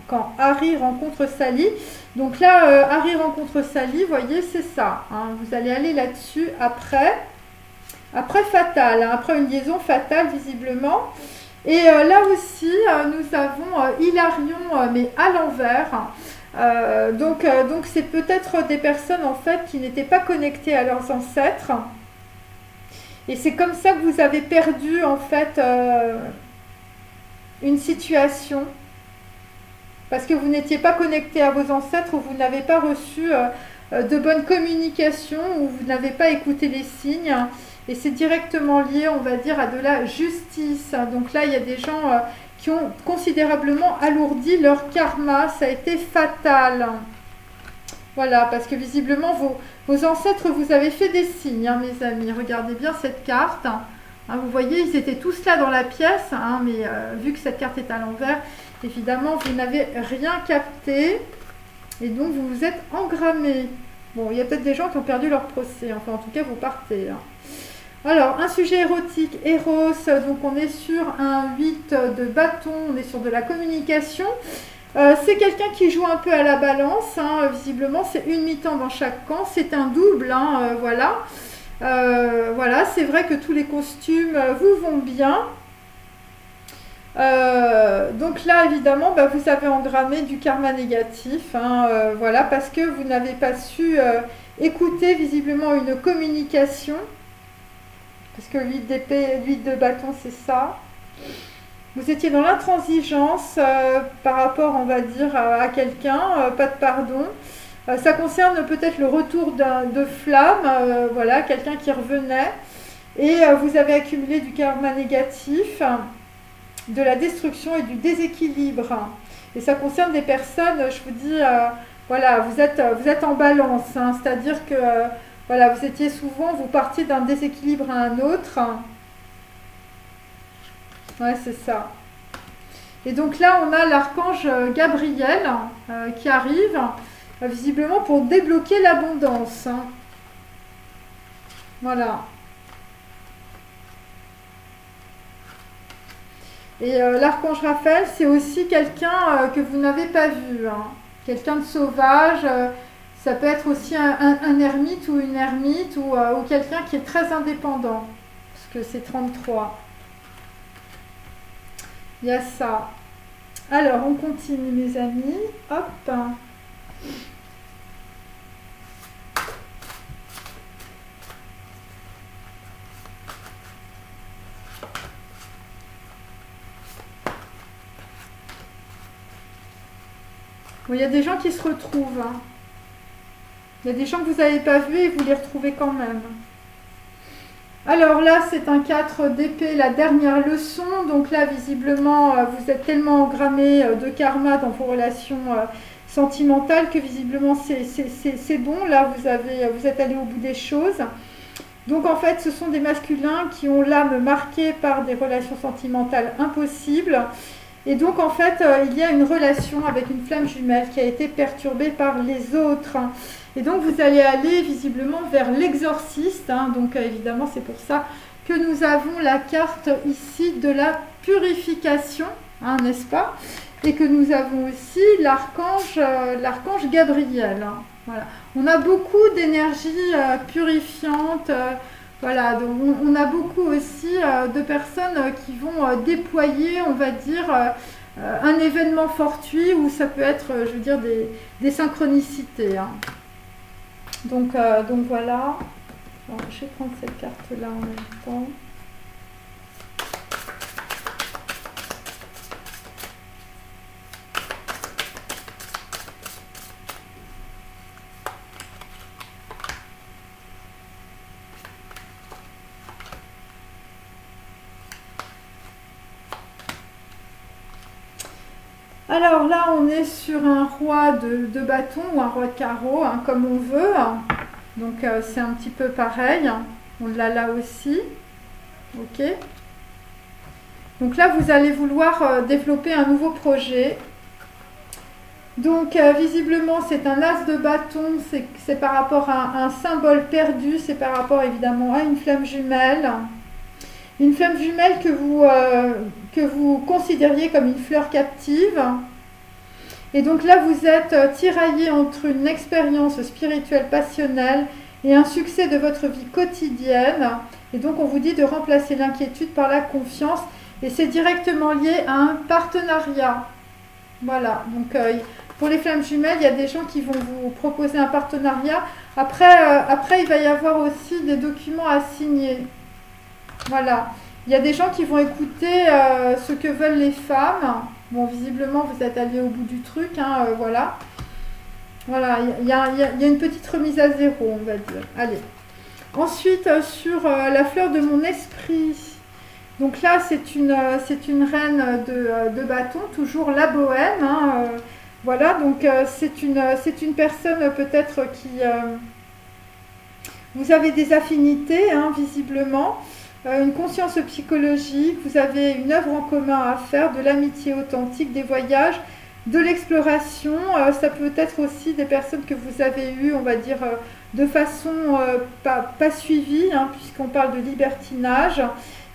quand Harry rencontre Sally. Donc là, Harry rencontre Sally, vous voyez, c'est ça. Hein, vous allez aller là-dessus après Fatal, hein, après une liaison fatale visiblement. Et là aussi, nous avons Hilarion, mais à l'envers. Donc c'est peut-être des personnes en fait qui n'étaient pas connectées à leurs ancêtres. Et c'est comme ça que vous avez perdu en fait une situation. Parce que vous n'étiez pas connecté à vos ancêtres ou vous n'avez pas reçu de bonne communication ou vous n'avez pas écouté les signes. Et c'est directement lié, on va dire, à de la justice. Donc là, il y a des gens qui ont considérablement alourdi leur karma. Ça a été fatal. Voilà, parce que visiblement, vos ancêtres vous avaient fait des signes, hein, mes amis. Regardez bien cette carte. Hein, vous voyez, ils étaient tous là dans la pièce, hein, mais vu que cette carte est à l'envers, évidemment, vous n'avez rien capté. Et donc, vous vous êtes engrammé. Bon, il y a peut-être des gens qui ont perdu leur procès. Enfin, en tout cas, vous partez. Hein. Alors, un sujet érotique, Eros, donc on est sur un 8 de bâton, on est sur de la communication. C'est quelqu'un qui joue un peu à la balance, hein, visiblement, c'est une mi-temps dans chaque camp, c'est un double, hein, voilà. Voilà, c'est vrai que tous les costumes vous vont bien. Donc là, évidemment, bah, vous avez engrammé du karma négatif, hein, voilà, parce que vous n'avez pas su écouter visiblement une communication. Parce que 8 d'épée, 8 de bâton, c'est ça. Vous étiez dans l'intransigeance par rapport, on va dire, à quelqu'un, pas de pardon. Ça concerne peut-être le retour de flamme, voilà, quelqu'un qui revenait. Et vous avez accumulé du karma négatif, de la destruction et du déséquilibre. Et ça concerne des personnes, je vous dis, voilà, vous êtes en balance, hein, c'est-à-dire que... voilà, vous étiez souvent, vous partiez d'un déséquilibre à un autre. Ouais, c'est ça. Et donc là, on a l'archange Gabriel qui arrive, visiblement pour débloquer l'abondance. Hein. Voilà. Et l'archange Raphaël, c'est aussi quelqu'un que vous n'avez pas vu. Hein. Quelqu'un de sauvage. Ça peut être aussi un ermite ou une ermite ou quelqu'un qui est très indépendant. Parce que c'est 33. Il y a ça. Alors, on continue, mes amis. Hop. Bon, il y a des gens qui se retrouvent. Hein. Il y a des gens que vous n'avez pas vus et vous les retrouvez quand même. Alors là, c'est un 4 d'épée, la dernière leçon. Donc là, visiblement, vous êtes tellement engrammé de karma dans vos relations sentimentales que visiblement, c'est bon. Là, vous êtes allé au bout des choses. Donc en fait, ce sont des masculins qui ont l'âme marquée par des relations sentimentales impossibles. Et donc en fait, il y a une relation avec une flamme jumelle qui a été perturbée par les autres. Et donc vous allez aller visiblement vers l'exorciste, hein, donc évidemment c'est pour ça que nous avons la carte ici de la purification, hein, n'est-ce pas? Et que nous avons aussi l'archange Gabriel. Hein, voilà. On a beaucoup d'énergie purifiante, voilà, donc on a beaucoup aussi de personnes qui vont déployer, on va dire, un événement fortuit où ça peut être, je veux dire, des synchronicités. Hein. Donc voilà. Alors, je vais prendre cette carte-là en même temps. Alors là, on est sur un roi de bâton ou un roi de carreau, hein, comme on veut. Donc c'est un petit peu pareil. On l'a là aussi. Ok. Donc là, vous allez vouloir développer un nouveau projet. Donc visiblement, c'est un as de bâton. C'est par rapport à un symbole perdu. C'est par rapport évidemment à une flamme jumelle. Une flamme jumelle que vous considériez comme une fleur captive. Et donc là, vous êtes tiraillé entre une expérience spirituelle passionnelle et un succès de votre vie quotidienne. Et donc, on vous dit de remplacer l'inquiétude par la confiance Et c'est directement lié à un partenariat. Voilà, donc pour les flammes jumelles, il y a des gens qui vont vous proposer un partenariat. Après, il va y avoir aussi des documents à signer. Voilà, il y a des gens qui vont écouter ce que veulent les femmes. Bon, visiblement, vous êtes allé au bout du truc, hein, voilà. Voilà, il y a une petite remise à zéro, on va dire. Allez. Ensuite, sur la fleur de mon esprit. Donc là, c'est une reine de bâton, toujours la bohème. Hein, voilà, donc c'est une personne peut-être qui... vous avez des affinités, hein, visiblement. Une conscience psychologique, vous avez une œuvre en commun à faire, de l'amitié authentique, des voyages, de l'exploration. Ça peut être aussi des personnes que vous avez eues, on va dire, de façon pas suivie, hein, puisqu'on parle de libertinage.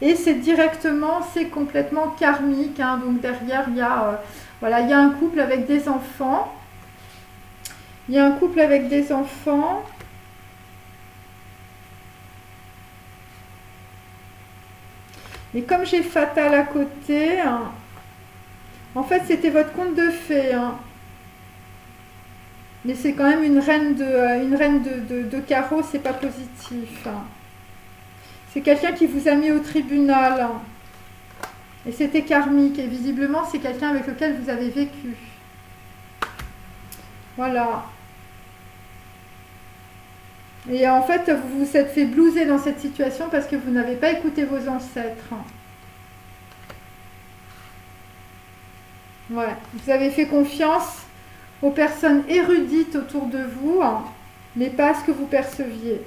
Et c'est directement, c'est complètement karmique. Hein, donc derrière, il y a, voilà, il y a un couple avec des enfants. Il y a un couple avec des enfants. Et comme j'ai fatal à côté, hein, en fait c'était votre conte de fées. Hein. Mais c'est quand même une reine de carreau, c'est pas positif. Hein. C'est quelqu'un qui vous a mis au tribunal. Hein. Et c'était karmique. Et visiblement c'est quelqu'un avec lequel vous avez vécu. Voilà. Et en fait, vous vous êtes fait blouser dans cette situation parce que vous n'avez pas écouté vos ancêtres. Ouais. Vous avez fait confiance aux personnes érudites autour de vous, mais pas à ce que vous perceviez.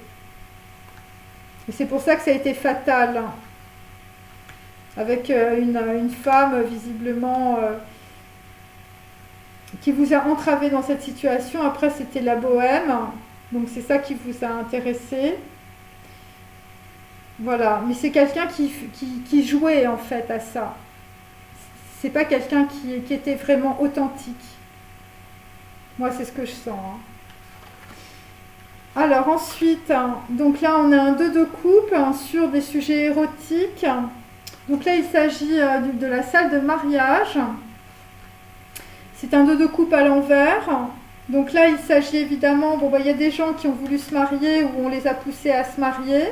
Et c'est pour ça que ça a été fatal. Avec une femme, visiblement, qui vous a entravé dans cette situation. Après, c'était la bohème. Donc c'est ça qui vous a intéressé. Voilà, mais c'est quelqu'un qui jouait en fait à ça. C'est pas quelqu'un qui était vraiment authentique. Moi c'est ce que je sens. Hein. Alors ensuite, donc là on a un 2 de coupe sur des sujets érotiques. Donc là il s'agit de la salle de mariage. C'est un 2 de coupe à l'envers. Donc là, il s'agit évidemment, bon, il y a des gens qui ont voulu se marier ou on les a poussés à se marier.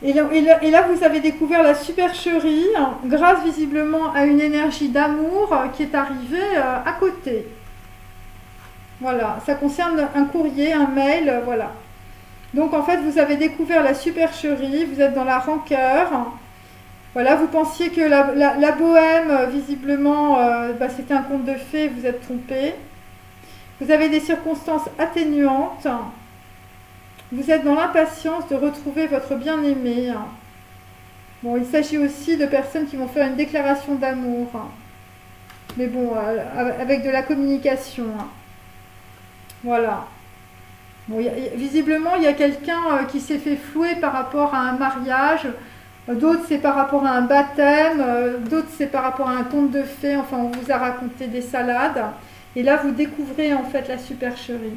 Et là, vous avez découvert la supercherie grâce visiblement à une énergie d'amour qui est arrivée à côté. Voilà, ça concerne un courrier, un mail, voilà. Donc en fait, vous avez découvert la supercherie, vous êtes dans la rancœur. Voilà, vous pensiez que la bohème, visiblement, c'était un conte de fées, vous êtes trompé. Vous avez des circonstances atténuantes. Vous êtes dans l'impatience de retrouver votre bien-aimé. Bon, il s'agit aussi de personnes qui vont faire une déclaration d'amour. Mais bon, avec de la communication. Voilà. Bon, visiblement, il y a quelqu'un qui s'est fait flouer par rapport à un mariage. D'autres, c'est par rapport à un baptême. D'autres, c'est par rapport à un conte de fées. Enfin, on vous a raconté des salades. Et là, vous découvrez en fait la supercherie.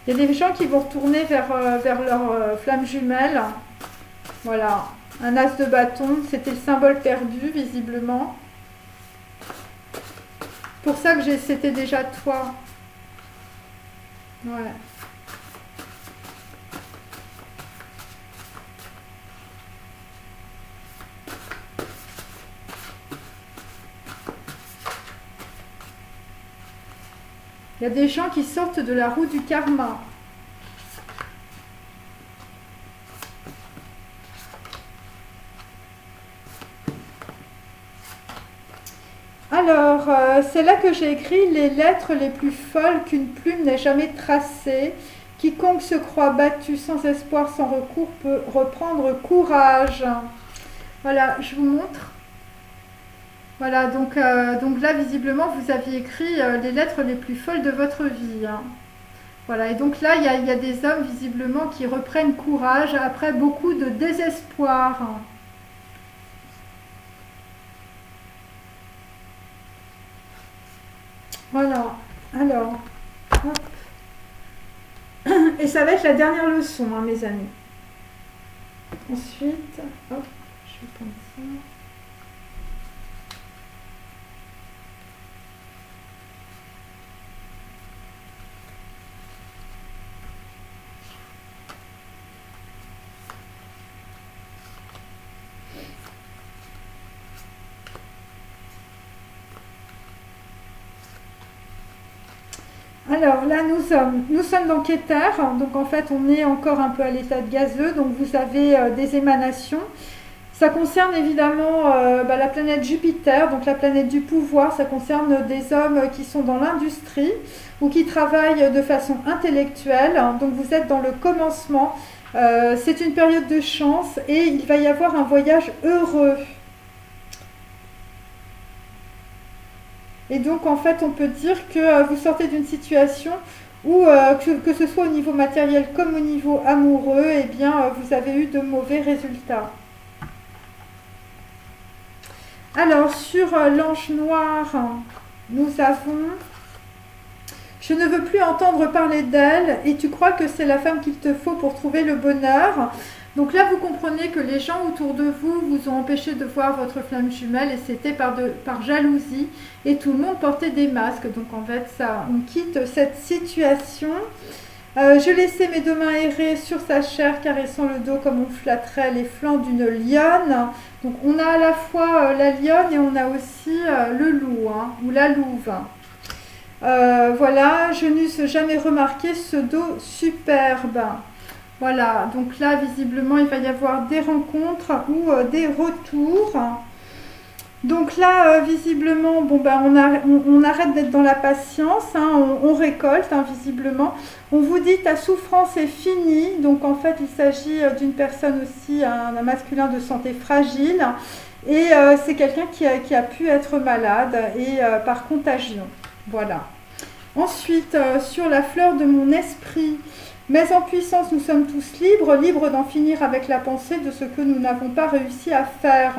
Il y a des gens qui vont retourner vers leur flamme jumelle. Voilà, un as de bâton, c'était le symbole perdu, visiblement. Pour ça que c'était déjà toi. Ouais. Il y a des gens qui sortent de la roue du karma. Alors, c'est là que j'ai écrit les lettres les plus folles qu'une plume n'ait jamais tracées. Quiconque se croit battu sans espoir, sans recours, peut reprendre courage. Voilà, je vous montre. Voilà, donc là, visiblement, vous aviez écrit les lettres les plus folles de votre vie. Hein. Voilà, et donc là, il y a des hommes, visiblement, qui reprennent courage après beaucoup de désespoir. Voilà, alors, hop. Et ça va être la dernière leçon, hein, mes amis. Ensuite, hop, je vais prendre ça. Alors là, nous sommes dans Keter, donc en fait, on est encore un peu à l'état de gazeux, donc vous avez des émanations. Ça concerne évidemment la planète Jupiter, donc la planète du pouvoir. Ça concerne des hommes qui sont dans l'industrie ou qui travaillent de façon intellectuelle. Donc vous êtes dans le commencement. C'est une période de chance et il va y avoir un voyage heureux. Et donc, en fait, on peut dire que vous sortez d'une situation où, que ce soit au niveau matériel comme au niveau amoureux, eh bien, vous avez eu de mauvais résultats. Alors, sur l'ange noir, nous avons « Je ne veux plus entendre parler d'elle et tu crois que c'est la femme qu'il te faut pour trouver le bonheur ?» Donc là, vous comprenez que les gens autour de vous vous ont empêché de voir votre flamme jumelle et c'était par jalousie et tout le monde portait des masques. Donc en fait, ça, on quitte cette situation. Je laissais mes deux mains errer sur sa chair, caressant le dos comme on flatterait les flancs d'une lionne. Donc on a à la fois la lionne et on a aussi le loup, hein, ou la louve. Voilà, je n'eusse jamais remarqué ce dos superbe. Voilà, donc là, visiblement, il va y avoir des rencontres ou des retours. Donc là, visiblement, bon, ben, on arrête d'être dans la patience, hein, on récolte, hein, visiblement. On vous dit, ta souffrance est finie. Donc en fait, il s'agit d'une personne aussi, un masculin de santé fragile. Et c'est quelqu'un qui a pu être malade et par contagion. Voilà. Ensuite, sur la fleur de mon esprit... Mais en puissance, nous sommes tous libres, libres d'en finir avec la pensée de ce que nous n'avons pas réussi à faire.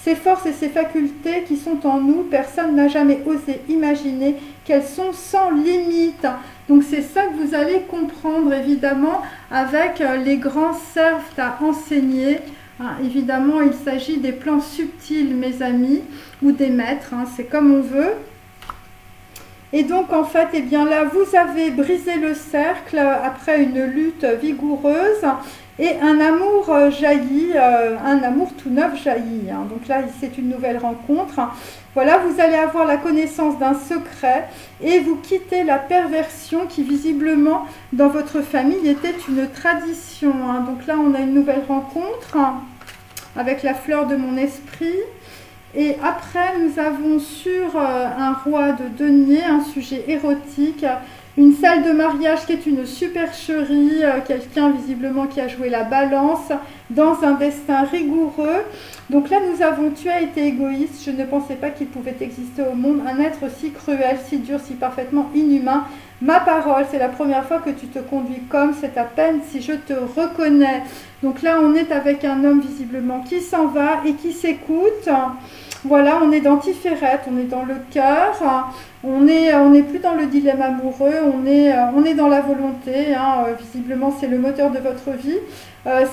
Ces forces et ces facultés qui sont en nous, personne n'a jamais osé imaginer qu'elles sont sans limite. Donc c'est ça que vous allez comprendre évidemment avec les grands servent à enseigner. Hein, évidemment, il s'agit des plans subtils, mes amis, ou des maîtres, hein, c'est comme on veut. Et donc, en fait, eh bien là, vous avez brisé le cercle après une lutte vigoureuse et un amour jaillit, un amour tout neuf jaillit. Hein. Donc là, c'est une nouvelle rencontre. Voilà, vous allez avoir la connaissance d'un secret et vous quittez la perversion qui, visiblement, dans votre famille, était une tradition. Hein. Donc là, on a une nouvelle rencontre avec la fleur de mon esprit. Et après, nous avons sur un roi de denier, un sujet érotique, une salle de mariage qui est une supercherie, quelqu'un visiblement qui a joué la balance dans un destin rigoureux. Donc là, nous avons, tu as été égoïste, je ne pensais pas qu'il pouvait exister au monde un être si cruel, si dur, si parfaitement inhumain. Ma parole, c'est la première fois que tu te conduis comme, c'est à peine si je te reconnais. Donc là, on est avec un homme visiblement qui s'en va et qui s'écoute. Voilà, on est dans Tiferet, on est dans le cœur, on n'est plus dans le dilemme amoureux, on est dans la volonté, hein, visiblement c'est le moteur de votre vie.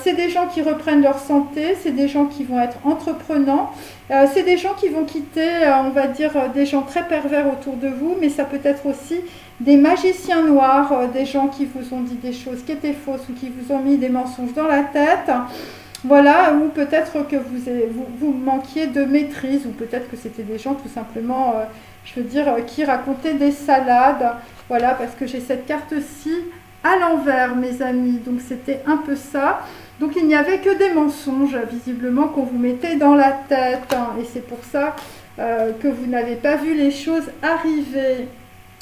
C'est des gens qui reprennent leur santé, c'est des gens qui vont être entreprenants, c'est des gens qui vont quitter, on va dire, des gens très pervers autour de vous, mais ça peut être aussi des magiciens noirs, des gens qui vous ont dit des choses qui étaient fausses ou qui vous ont mis des mensonges dans la tête. Voilà, ou peut-être que vous manquiez de maîtrise, ou peut-être que c'était des gens tout simplement, je veux dire, qui racontaient des salades. Voilà, parce que j'ai cette carte-ci à l'envers, mes amis. Donc c'était un peu ça. Donc il n'y avait que des mensonges, visiblement, qu'on vous mettait dans la tête. Hein, et c'est pour ça que vous n'avez pas vu les choses arriver.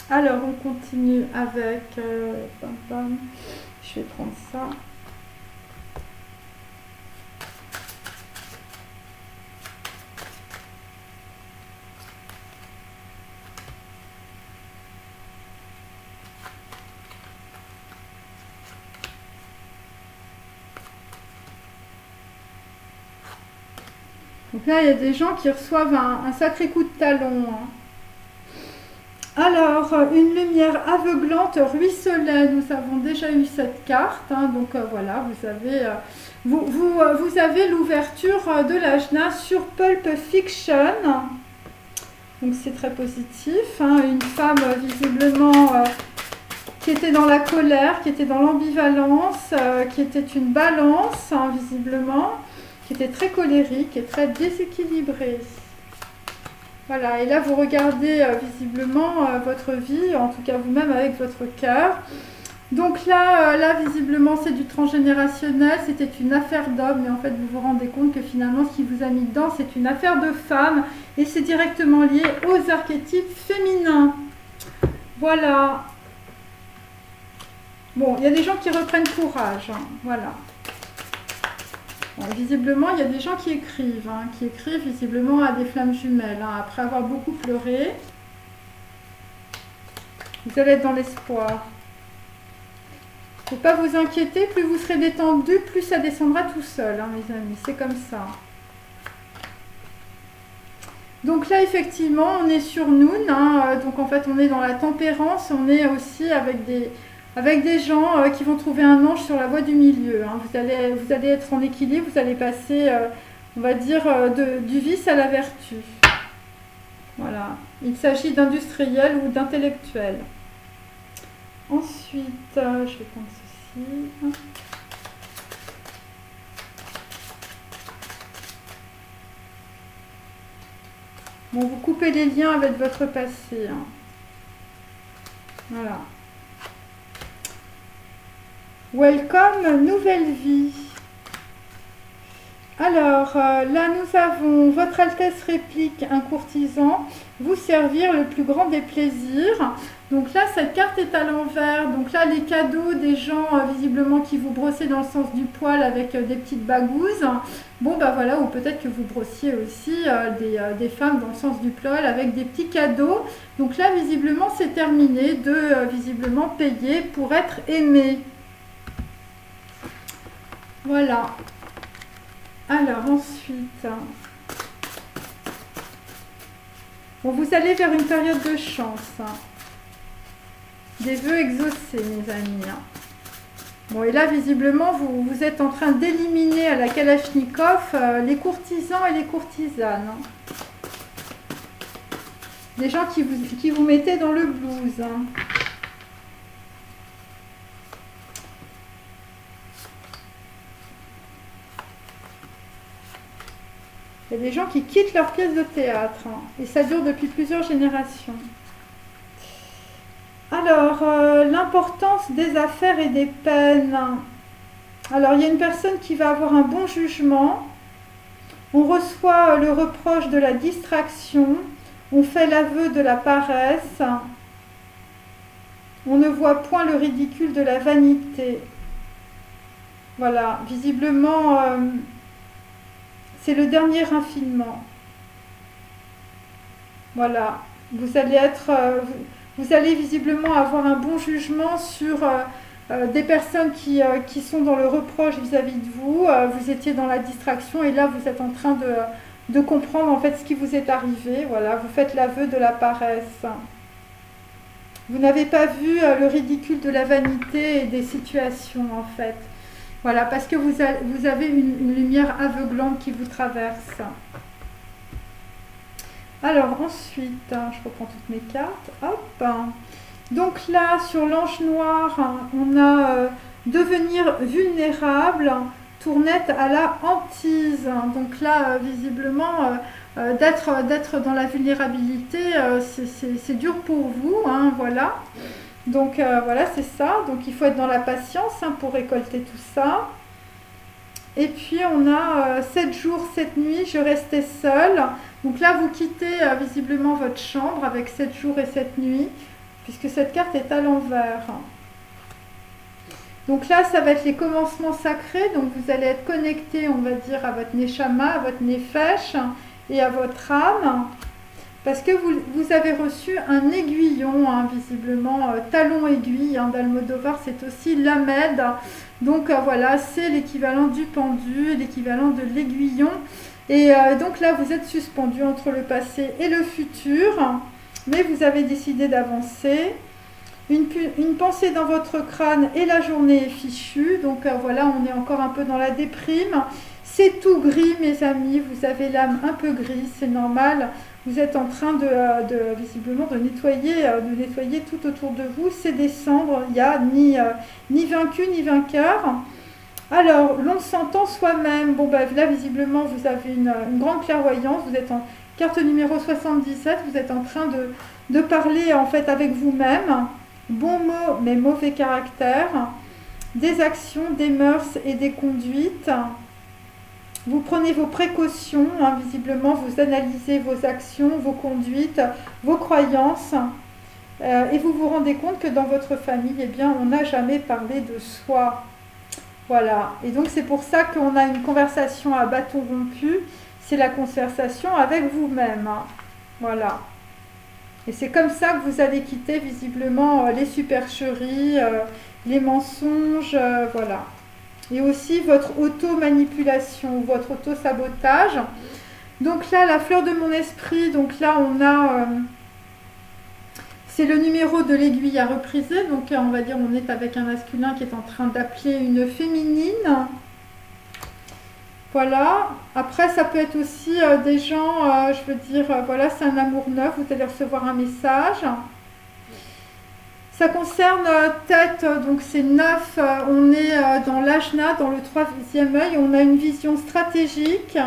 Alors, on continue avec... je vais prendre ça. Donc là, il y a des gens qui reçoivent un sacré coup de talon. Hein. Alors, une lumière aveuglante ruisselait. Nous avons déjà eu cette carte. Hein, donc voilà, vous avez l'ouverture de l'ajna sur Pulp Fiction. Donc c'est très positif. Hein, une femme visiblement qui était dans la colère, qui était dans l'ambivalence, qui était une balance, hein, visiblement, qui était très colérique et très déséquilibrée. Voilà, et là vous regardez visiblement votre vie, en tout cas vous-même avec votre cœur. Donc là visiblement c'est du transgénérationnel, c'était une affaire d'homme, mais en fait vous vous rendez compte que finalement ce qui vous a mis dedans c'est une affaire de femme et c'est directement lié aux archétypes féminins. Voilà. Bon, il y a des gens qui reprennent courage, hein, voilà. Bon, visiblement, il y a des gens qui écrivent visiblement à des flammes jumelles, hein, après avoir beaucoup pleuré. Vous allez être dans l'espoir. Il ne faut pas vous inquiéter, plus vous serez détendu, plus ça descendra tout seul, hein, mes amis, c'est comme ça. Donc là, effectivement, on est sur Noun, hein, donc en fait, on est dans la tempérance, on est aussi avec des gens qui vont trouver un ange sur la voie du milieu. Hein. Vous allez être en équilibre, vous allez passer, on va dire, du vice à la vertu. Voilà. Il s'agit d'industriel ou d'intellectuel. Ensuite, je vais prendre ceci. Bon, vous coupez les liens avec votre passé. Hein. Voilà. Welcome, nouvelle vie. Alors, là nous avons votre Altesse réplique un courtisan, vous servir le plus grand des plaisirs. Donc là, cette carte est à l'envers. Donc là, les cadeaux des gens visiblement qui vous brossez dans le sens du poil avec des petites bagouses. Bon, bah voilà, ou peut-être que vous brossiez aussi des femmes dans le sens du poil avec des petits cadeaux. Donc là, visiblement, c'est terminé de visiblement payer pour être aimé. Voilà. Alors ensuite, bon, vous allez vers une période de chance. Des vœux exaucés, mes amis. Bon, et là, visiblement, vous êtes en train d'éliminer à la Kalachnikov les courtisans et les courtisanes. Des gens qui vous mettaient dans le blues. Il y a des gens qui quittent leur pièce de théâtre. Et ça dure depuis plusieurs générations. Alors, l'importance des affaires et des peines. Alors, il y a une personne qui va avoir un bon jugement. On reçoit le reproche de la distraction. On fait l'aveu de la paresse. On ne voit point le ridicule de la vanité. Voilà, visiblement, c'est le dernier raffinement. Voilà, vous allez visiblement avoir un bon jugement sur des personnes qui sont dans le reproche vis-à-vis de vous. Vous étiez dans la distraction et là, vous êtes en train de comprendre en fait ce qui vous est arrivé. Voilà, vous faites l'aveu de la paresse. Vous n'avez pas vu le ridicule de la vanité et des situations en fait. Voilà, parce que vous avez une lumière aveuglante qui vous traverse. Alors ensuite, je reprends toutes mes cartes. Hop. Donc là, sur l'ange noir, on a devenir vulnérable, tournette à la hantise. Donc là, visiblement, d'être dans la vulnérabilité, c'est dur pour vous. Hein, voilà. Donc voilà, c'est ça. Donc il faut être dans la patience pour récolter tout ça. Et puis on a 7 jours, 7 nuits, je restais seule. Donc là, vous quittez visiblement votre chambre avec 7 jours et 7 nuits, puisque cette carte est à l'envers. Donc là, ça va être les commencements sacrés. Donc vous allez être connecté, on va dire, à votre Neshama, à votre Nefesh et à votre âme. Parce que vous avez reçu un aiguillon, hein, visiblement, talon aiguille, hein, d'Almodovar, c'est aussi l'Ahmed. Donc voilà, c'est l'équivalent du pendu, l'équivalent de l'aiguillon. Et donc là, vous êtes suspendu entre le passé et le futur. mais vous avez décidé d'avancer. Une pensée dans votre crâne et la journée est fichue. Donc voilà, on est encore un peu dans la déprime. C'est tout gris, mes amis. Vous avez l'âme un peu grise, c'est normal. Vous êtes en train visiblement de nettoyer tout autour de vous. C'est décembre, il n'y a ni vaincu ni vainqueur. Alors, l'on s'entend soi-même. Bon, ben là, visiblement, vous avez une grande clairvoyance. Vous êtes en carte numéro 77. Vous êtes en train de parler, en fait, avec vous-même. Bons mots, mais mauvais caractère. Des actions, des mœurs et des conduites. Vous prenez vos précautions. Hein, visiblement, vous analysez vos actions, vos conduites, vos croyances. Et vous vous rendez compte que dans votre famille, eh bien, on n'a jamais parlé de soi. Voilà, et donc c'est pour ça qu'on a une conversation à bâton rompu, c'est la conversation avec vous-même. Voilà. Et c'est comme ça que vous allez quitter visiblement les supercheries, les mensonges, voilà. Et aussi votre auto-manipulation, votre auto-sabotage. Donc là, la fleur de mon esprit, donc là on a... c'est le numéro de l'aiguille à repriser, donc on va dire on est avec un masculin qui est en train d'appeler une féminine. Voilà. Après, ça peut être aussi des gens, je veux dire, voilà, c'est un amour neuf, vous allez recevoir un message. Ça concerne tête, donc c'est 9, on est dans l'ajna, dans le troisième œil, on a une vision stratégique.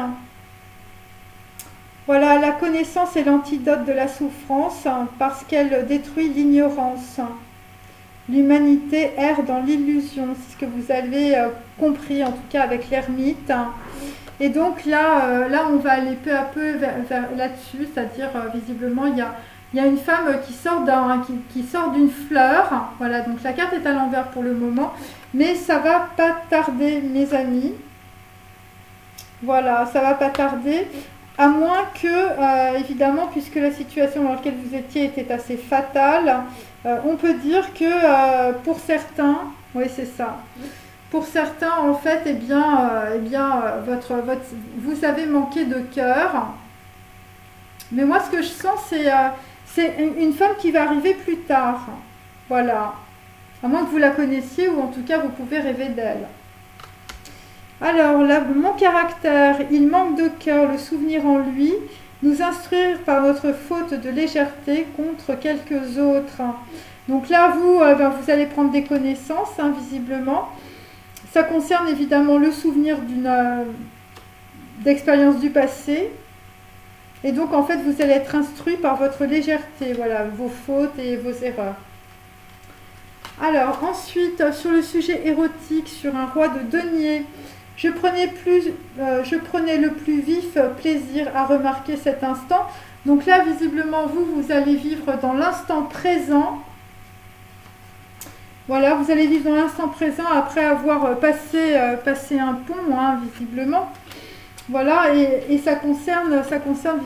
Voilà, la connaissance est l'antidote de la souffrance parce qu'elle détruit l'ignorance. L'humanité erre dans l'illusion, c'est ce que vous avez compris en tout cas avec l'ermite. Et donc là, on va aller peu à peu vers là-dessus, c'est-à-dire visiblement il y a une femme qui sort d'une fleur. Voilà, donc la carte est à l'envers pour le moment, mais ça va pas tarder, mes amis. Voilà, ça va pas tarder. À moins que, évidemment, puisque la situation dans laquelle vous étiez était assez fatale, on peut dire que pour certains, oui c'est ça, pour certains en fait, vous avez manqué de cœur. Mais moi ce que je sens c'est une femme qui va arriver plus tard. Voilà. À moins que vous la connaissiez ou en tout cas vous pouvez rêver d'elle. Alors, là, mon caractère, il manque de cœur, le souvenir en lui, nous instruire par notre faute de légèreté contre quelques autres. Donc là, vous allez prendre des connaissances, hein, visiblement. Ça concerne évidemment le souvenir d'expérience du passé. Et donc, en fait, vous allez être instruit par votre légèreté, voilà, vos fautes et vos erreurs. Alors, ensuite, sur le sujet érotique, sur un roi de denier, je prenais le plus vif plaisir à remarquer cet instant. Donc là, visiblement, vous allez vivre dans l'instant présent. Voilà, vous allez vivre dans l'instant présent après avoir passé un pont, hein, visiblement. Voilà, et ça concerne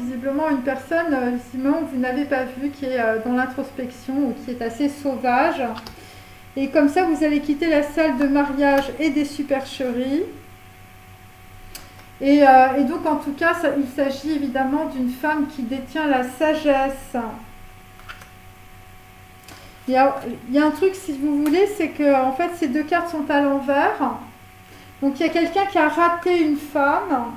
visiblement une personne, visiblement, que vous n'avez pas vue, qui est dans l'introspection ou qui est assez sauvage. Et comme ça, vous allez quitter la salle de mariage et des supercheries. Et donc, en tout cas, il s'agit évidemment d'une femme qui détient la sagesse. Il y a un truc, si vous voulez, c'est que en fait, ces deux cartes sont à l'envers. Donc, il y a quelqu'un qui a raté une femme.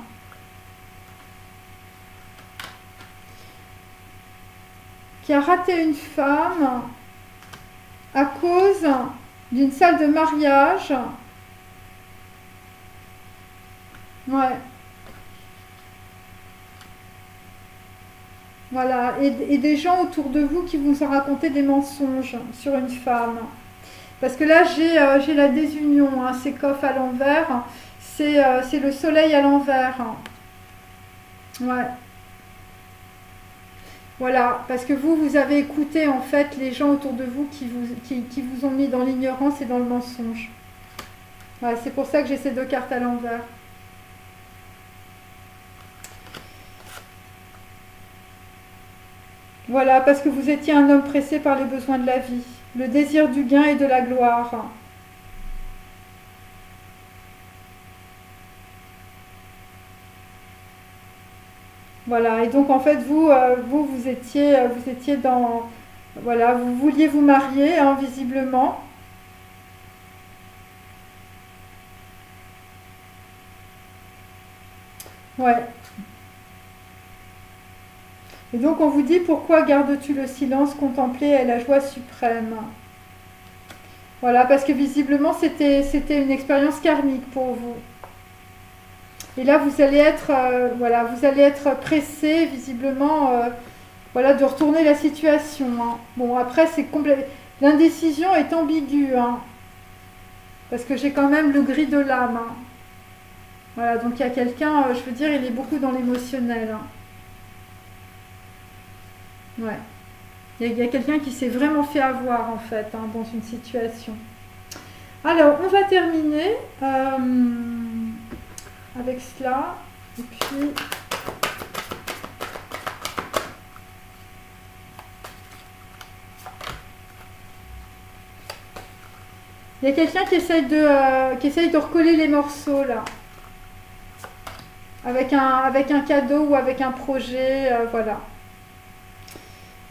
Qui a raté une femme à cause d'une salle de mariage. Ouais. Voilà, et des gens autour de vous qui vous ont raconté des mensonges sur une femme. Parce que là, j'ai la désunion, hein, c'est Kof à l'envers, c'est le soleil à l'envers. Ouais. Voilà, parce que vous avez écouté en fait les gens autour de vous qui vous ont mis dans l'ignorance et dans le mensonge. Voilà, c'est pour ça que j'ai ces deux cartes à l'envers. Voilà, parce que vous étiez un homme pressé par les besoins de la vie, le désir du gain et de la gloire. Voilà, et donc en fait, vous étiez dans... Voilà, vous vouliez vous marier, hein, visiblement. Ouais. Et donc on vous dit, pourquoi gardes-tu le silence? Contempler est la joie suprême. Voilà, parce que visiblement c'était une expérience karmique pour vous. Et là vous allez être voilà, vous allez être pressé visiblement voilà, de retourner la situation, hein. Bon, après c'est complet, l'indécision est ambiguë, hein, parce que j'ai quand même le gris de l'âme, hein. Voilà, donc il y a quelqu'un, je veux dire, il est beaucoup dans l'émotionnel, hein. Ouais. Il y a quelqu'un qui s'est vraiment fait avoir, en fait, hein, dans une situation. Alors, on va terminer avec cela. Et puis... Il y a quelqu'un qui essaye de recoller les morceaux, là. Avec un cadeau ou avec un projet, voilà.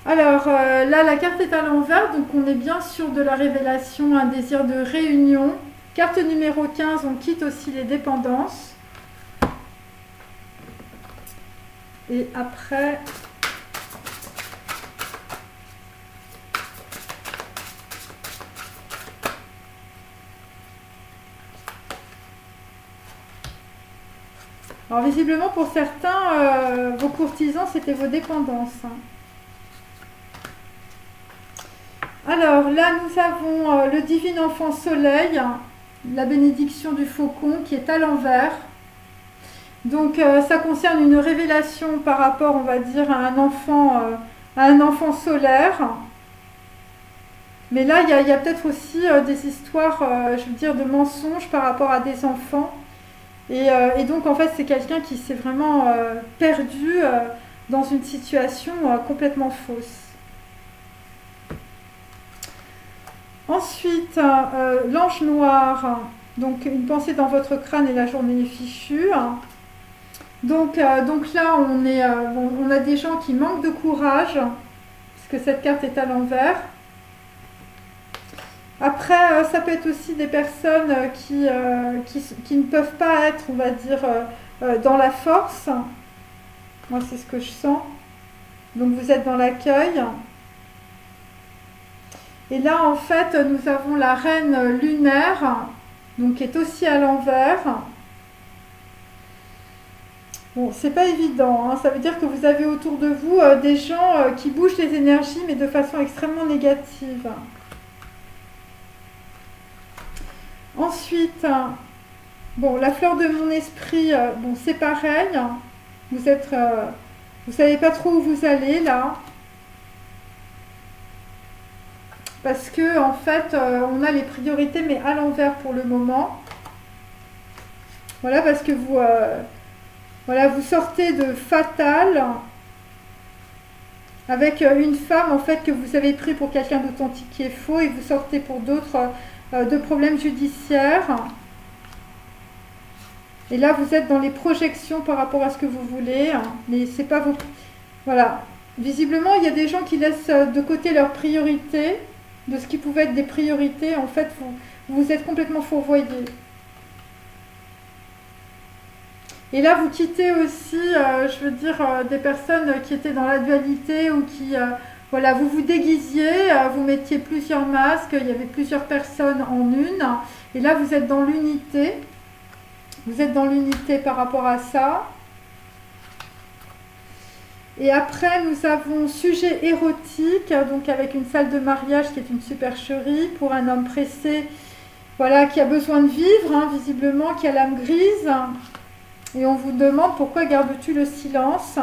Alors, là, la carte est à l'envers, donc on est bien sûr de la révélation, un désir de réunion. Carte numéro 15, on quitte aussi les dépendances. Et après... Alors, visiblement, pour certains, vos courtisans, c'était vos dépendances, hein. Alors, là, nous avons le divin enfant soleil, la bénédiction du faucon qui est à l'envers. Donc, ça concerne une révélation par rapport, on va dire, à un enfant solaire. Mais là, il y a peut-être aussi des histoires, je veux dire, de mensonges par rapport à des enfants. Et donc, en fait, c'est quelqu'un qui s'est vraiment perdu dans une situation complètement fausse. Ensuite, l'ange noir, donc une pensée dans votre crâne et la journée est fichue. Donc là, on a des gens qui manquent de courage, puisque cette carte est à l'envers. Après, ça peut être aussi des personnes qui ne peuvent pas être, on va dire, dans la force. Moi, c'est ce que je sens. Donc, vous êtes dans l'accueil. Et là, en fait, nous avons la reine lunaire, donc qui est aussi à l'envers. Bon, c'est pas évident, hein. Ça veut dire que vous avez autour de vous des gens qui bougent les énergies, mais de façon extrêmement négative. Ensuite, bon, la fleur de mon esprit, bon, c'est pareil. Vous savez pas trop où vous allez là. Parce que en fait, on a les priorités, mais à l'envers pour le moment. Voilà, parce que voilà, vous sortez de fatal avec une femme en fait que vous avez pris pour quelqu'un d'authentique qui est faux, et vous sortez pour d'autres de problèmes judiciaires. Et là, vous êtes dans les projections par rapport à ce que vous voulez, hein, mais c'est pas vos... Voilà. Visiblement, il y a des gens qui laissent de côté leurs priorités, de ce qui pouvait être des priorités. En fait, vous êtes complètement fourvoyé. Et là, vous quittez aussi, je veux dire, des personnes qui étaient dans la dualité ou qui, voilà, vous vous déguisiez, vous mettiez plusieurs masques, il y avait plusieurs personnes en une. Et là, vous êtes dans l'unité. Vous êtes dans l'unité par rapport à ça. Et après, nous avons sujet érotique, donc avec une salle de mariage qui est une supercherie pour un homme pressé, voilà, qui a besoin de vivre, hein, visiblement, qui a l'âme grise. Et on vous demande pourquoi gardes-tu le silence?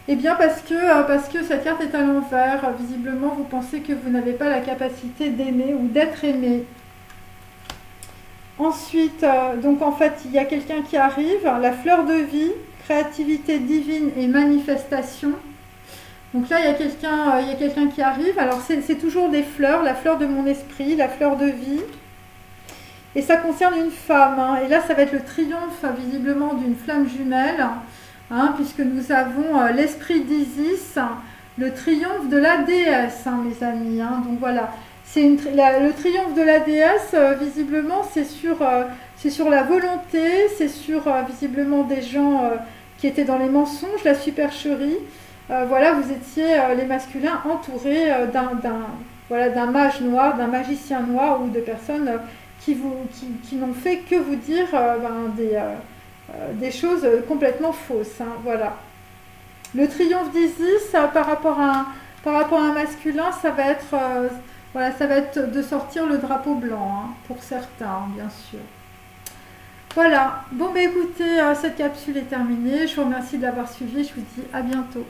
Eh bien parce que cette carte est à l'envers. Visiblement, vous pensez que vous n'avez pas la capacité d'aimer ou d'être aimé. Ensuite, donc en fait, il y a quelqu'un qui arrive, la fleur de vie, créativité divine et manifestation. Donc là, il y a quelqu'un qui arrive. Alors, c'est toujours des fleurs, la fleur de mon esprit, la fleur de vie. Et ça concerne une femme, hein. Et là, ça va être le triomphe, visiblement, d'une flamme jumelle. hein, puisque nous avons l'esprit d'Isis, le triomphe de la déesse, hein, mes amis. Hein. Donc voilà, le triomphe de la déesse, visiblement, c'est sur la volonté, c'est sur visiblement des gens qui étaient dans les mensonges, la supercherie. Voilà, vous étiez les masculins entourés d'un mage noir, d'un magicien noir ou de personnes qui n'ont fait que vous dire des choses complètement fausses. Hein, voilà. Le triomphe d'Isis par rapport à un masculin, ça va être ça va être de sortir le drapeau blanc, hein, pour certains, bien sûr. Voilà. Bon, écoutez, cette capsule est terminée. Je vous remercie de l'avoir suivie. Je vous dis à bientôt.